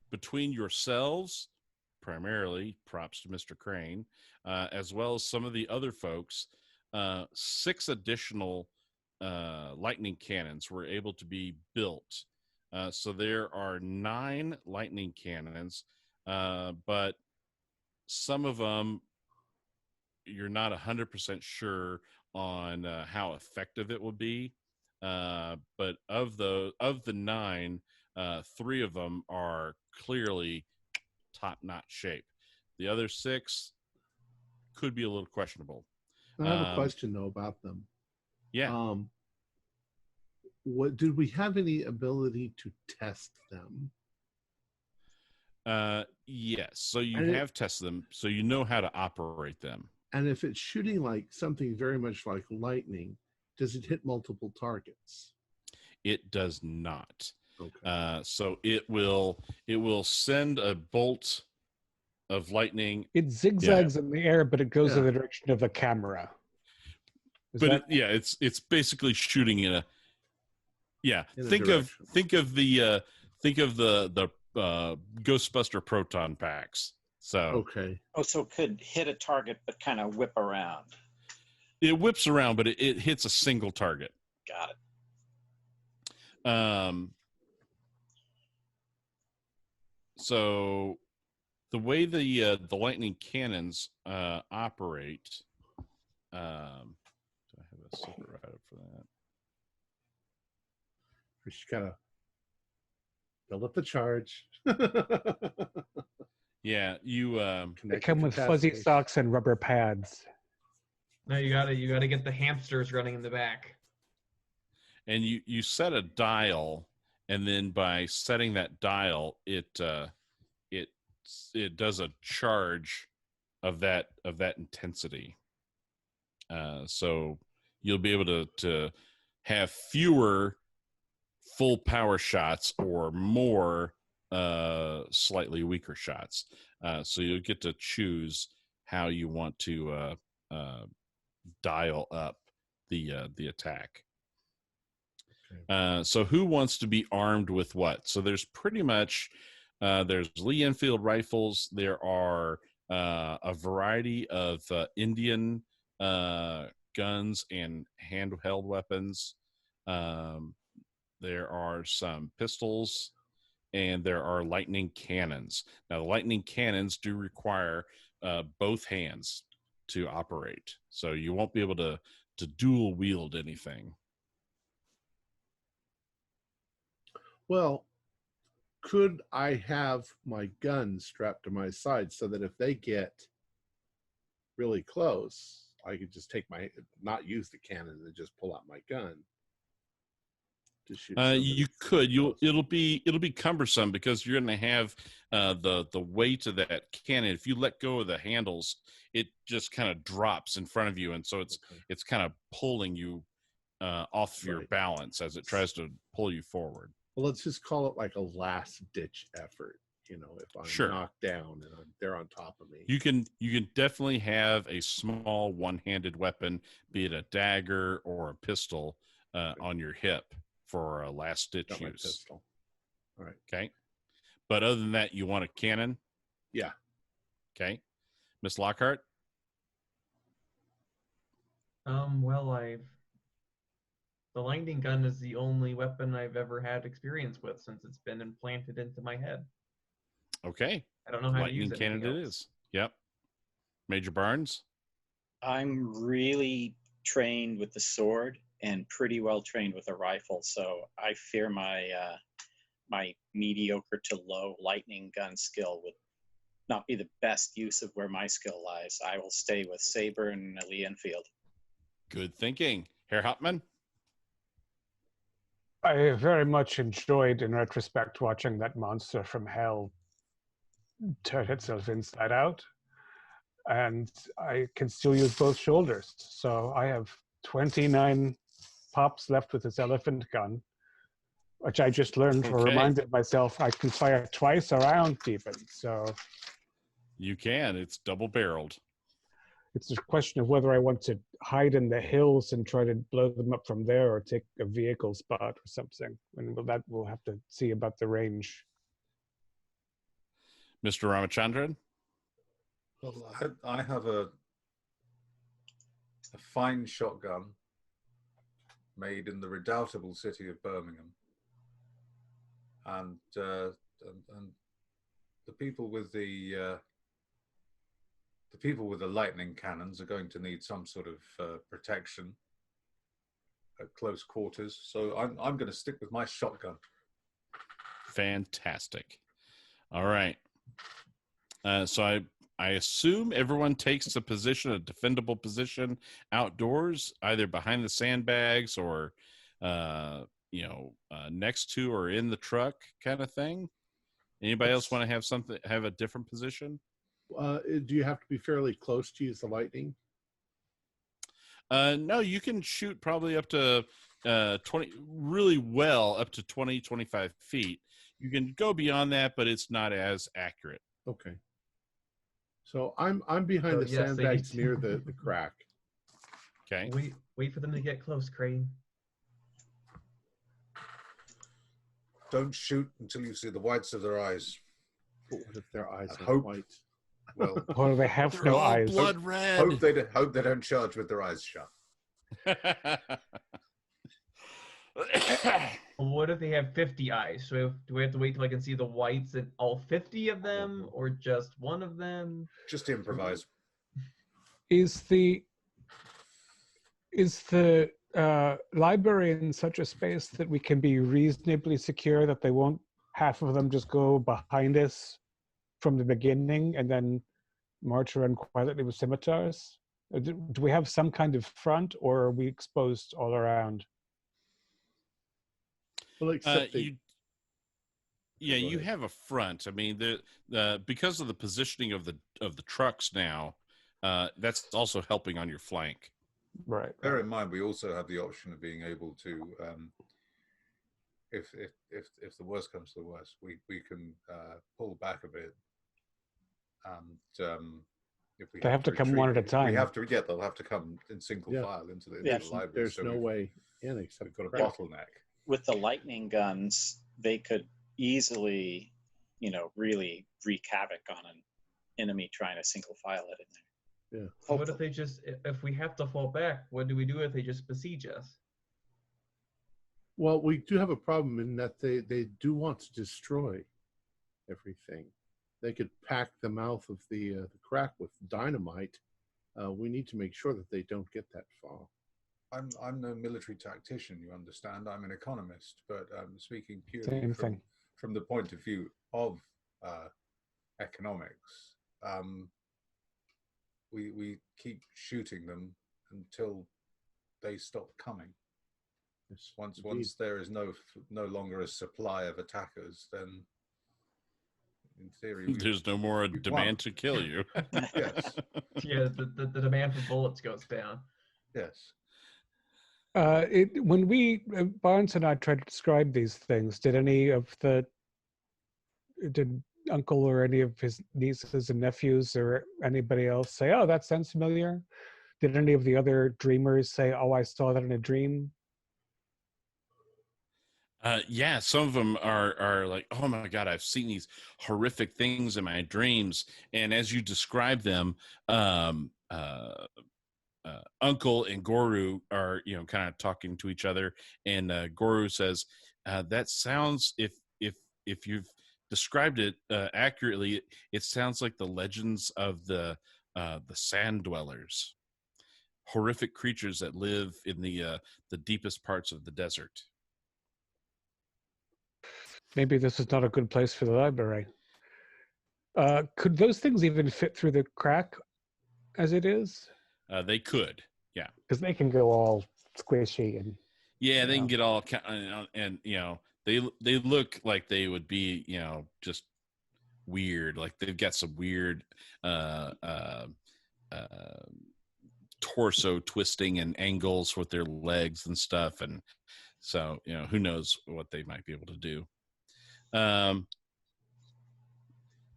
between yourselves, primarily, props to Mr. Crane, as well as some of the other folks, 6 additional lightning cannons were able to be built. So there are 9 lightning cannons, but some of them you're not 100% sure on how effective it will be. but of the 9, 3 of them are clearly top-notch shape. The other 6 could be a little questionable. I have a question though about them. Yeah. What did we have any ability to test them? Yes. So you have tested them, so you know how to operate them. And if it's shooting like something very much like lightning, does it hit multiple targets? It does not. Okay. So it will send a bolt of lightning. It zigzags in the air, but it goes in the direction of the camera. It's basically shooting in a. Yeah. Think of the Ghostbuster proton packs. So okay. Oh, so it could hit a target but kind of whip around. It whips around, but it hits a single target. Got it. So the way the lightning cannons operate, do I have a separate write-up for that? We just gotta build up the charge. Yeah, you they come with fuzzy socks and rubber pads. No, you gotta get the hamsters running in the back. And you set a dial, and then by setting that dial, it does a charge of that intensity. So you'll be able to have fewer full power shots or more slightly weaker shots. So you'll get to choose how you want to dial up the attack. Okay. So who wants to be armed with what? So there's pretty much there's Lee Enfield rifles. There are a variety of Indian guns and handheld weapons. There are some pistols, and there are lightning cannons. Now, the lightning cannons do require both hands to operate, so you won't be able to dual wield anything. Well, could I have my gun strapped to my side so that if they get really close, I could just not use the cannon and just pull out my gun to shoot? You could. It'll be cumbersome because you're going to have the weight of that cannon. If you let go of the handles, it just kind of drops in front of you, and so it's kind of pulling you off your balance as it tries to pull you forward. Well, let's just call it like a last-ditch effort. If I'm knocked down and they're on top of me. You can definitely have a small one-handed weapon, be it a dagger or a pistol, on your hip for a last-ditch use. My pistol. All right. Okay. But other than that, you want a cannon? Yeah. Okay. Miss Lockhart? The lightning gun is the only weapon I've ever had experience with since it's been implanted into my head. Okay. I don't know how lightning to use cannon it is. Yep. Major Barnes? I'm really trained with the sword and pretty well trained with a rifle, so I fear my my mediocre to low lightning gun skill would not be the best use of where my skill lies. I will stay with saber and Lee Enfield. Good thinking. Herr Hauptmann? I very much enjoyed, in retrospect, watching that monster from hell turn itself inside out. And I can still use both shoulders. So I have 29 pops left with this elephant gun, which I just learned or reminded myself I can fire twice around even. So you can. It's double-barreled. It's a question of whether I want to hide in the hills and try to blow them up from there or take a vehicle spot or something. And that we'll have to see about the range. Mr. Ramachandran? Well, I have a fine shotgun made in the redoubtable city of Birmingham, and the people with the lightning cannons are going to need some sort of protection. at close quarters. So I'm going to stick with my shotgun. Fantastic. All right. So I assume everyone takes a position, a defendable position outdoors, either behind the sandbags or, next to or in the truck kind of thing. Anybody else want to have a different position? Do you have to be fairly close to use the lightning? No, you can shoot probably up to 20, really well up to 20, 25 feet. You can go beyond that, but it's not as accurate. Okay. So I'm behind the sandbags near the crack. Okay. Wait for them to get close, Crane. Don't shoot until you see the whites of their eyes. But what if their eyes are white? Well, or they have no eyes. Blood red. Hope they don't charge with their eyes shut. What if they have 50 eyes? So do we have to wait till I can see the whites in all 50 of them, or just one of them? Just improvise. Is the library in such a space that we can be reasonably secure that they won't, half of them just go behind us from the beginning and then march around quietly with scimitars? Do we have some kind of front, or are we exposed all around? Well, except you have a front. I mean, because of the positioning of the trucks now, that's also helping on your flank. Right. Bear in mind, we also have the option of being able to, if the worst comes to the worst, we can pull back a bit, and if we they have to come retreat, one at a time. We have to, they'll have to come in single file into the library. There's no way in except we've got a bottleneck. With the lightning guns, they could easily, really wreak havoc on an enemy trying to single file it in there. Yeah. So what if we have to fall back, what do we do if they just besiege us? Well, we do have a problem in that they do want to destroy everything. They could pack the mouth of the crack with dynamite. We need to make sure that they don't get that far. I'm no military tactician, you understand. I'm an economist, but speaking purely from the point of view of economics, we keep shooting them until they stop coming. Yes, once there is no longer a supply of attackers, then in theory there's no more demand to kill you. Yes. Yeah, the demand for bullets goes down. Yes. When Barnes and I tried to describe these things, did Uncle or any of his nieces and nephews or anybody else say, "Oh, that sounds familiar"? Did any of the other dreamers say, "Oh, I saw that in a dream"? Yeah, some of them are like, "Oh my God, I've seen these horrific things in my dreams." And as you describe them, Uncle and Goru are, kind of talking to each other, and Goru says, "That sounds, if you've described it accurately, it sounds like the legends of the sand dwellers, horrific creatures that live in the deepest parts of the desert." Maybe this is not a good place for the library. Could those things even fit through the crack as it is? They could, yeah, because they can go all squishy and they can get all and they look like they would be just weird, like they've got some weird torso twisting and angles with their legs and stuff, and so who knows what they might be able to do.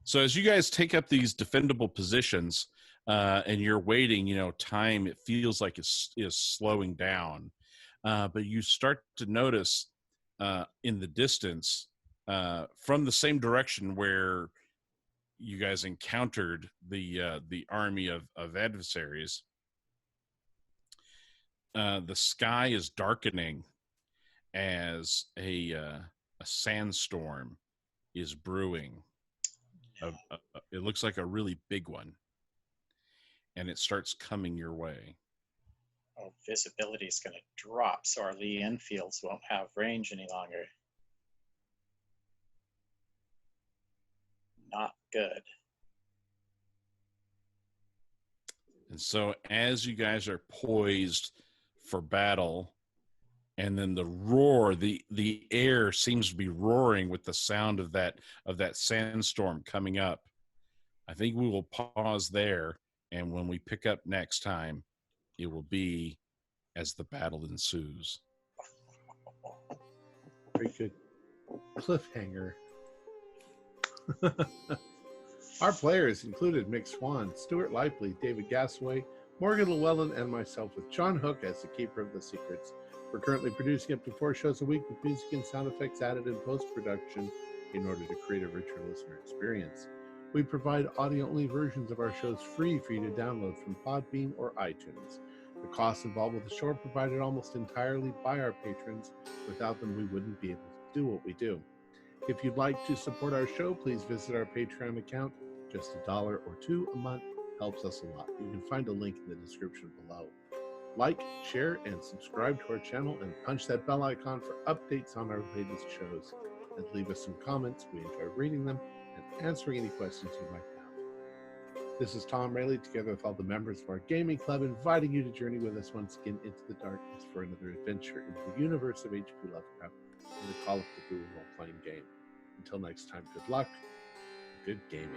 So as you guys take up these defendable positions, and you're waiting, time, it feels like is slowing down. But you start to notice in the distance, from the same direction where you guys encountered the army of adversaries, the sky is darkening as a sandstorm is brewing. It looks like a really big one, and it starts coming your way. Oh, visibility is going to drop, so our Lee Enfields won't have range any longer. Not good. And so as you guys are poised for battle, and then the roar, the air seems to be roaring with the sound of that sandstorm coming up. I think we will pause there, and when we pick up next time, it will be as the battle ensues. Very good cliffhanger. Our players included Mick Swan, Stuart Lively, David Gasaway, Morgan Llewellyn, and myself, with John Hook as the keeper of the secrets. We're currently producing up to 4 shows a week with music and sound effects added in post-production in order to create a richer listener experience. We provide audio-only versions of our shows free for you to download from Podbean or iTunes. The costs involved with the show are provided almost entirely by our patrons. Without them, we wouldn't be able to do what we do. If you'd like to support our show, please visit our Patreon account. Just $1 or $2 a month helps us a lot. You can find a link in the description below. Like, share, and subscribe to our channel, and punch that bell icon for updates on our latest shows. And leave us some comments. We enjoy reading them and answering any questions you might have. This is Tom Rayleigh, together with all the members of our gaming club, inviting you to journey with us once again into the darkness for another adventure into the universe of H.P. Lovecraft and the Call of Cthulhu role-playing game. Until next time, good luck, good gaming.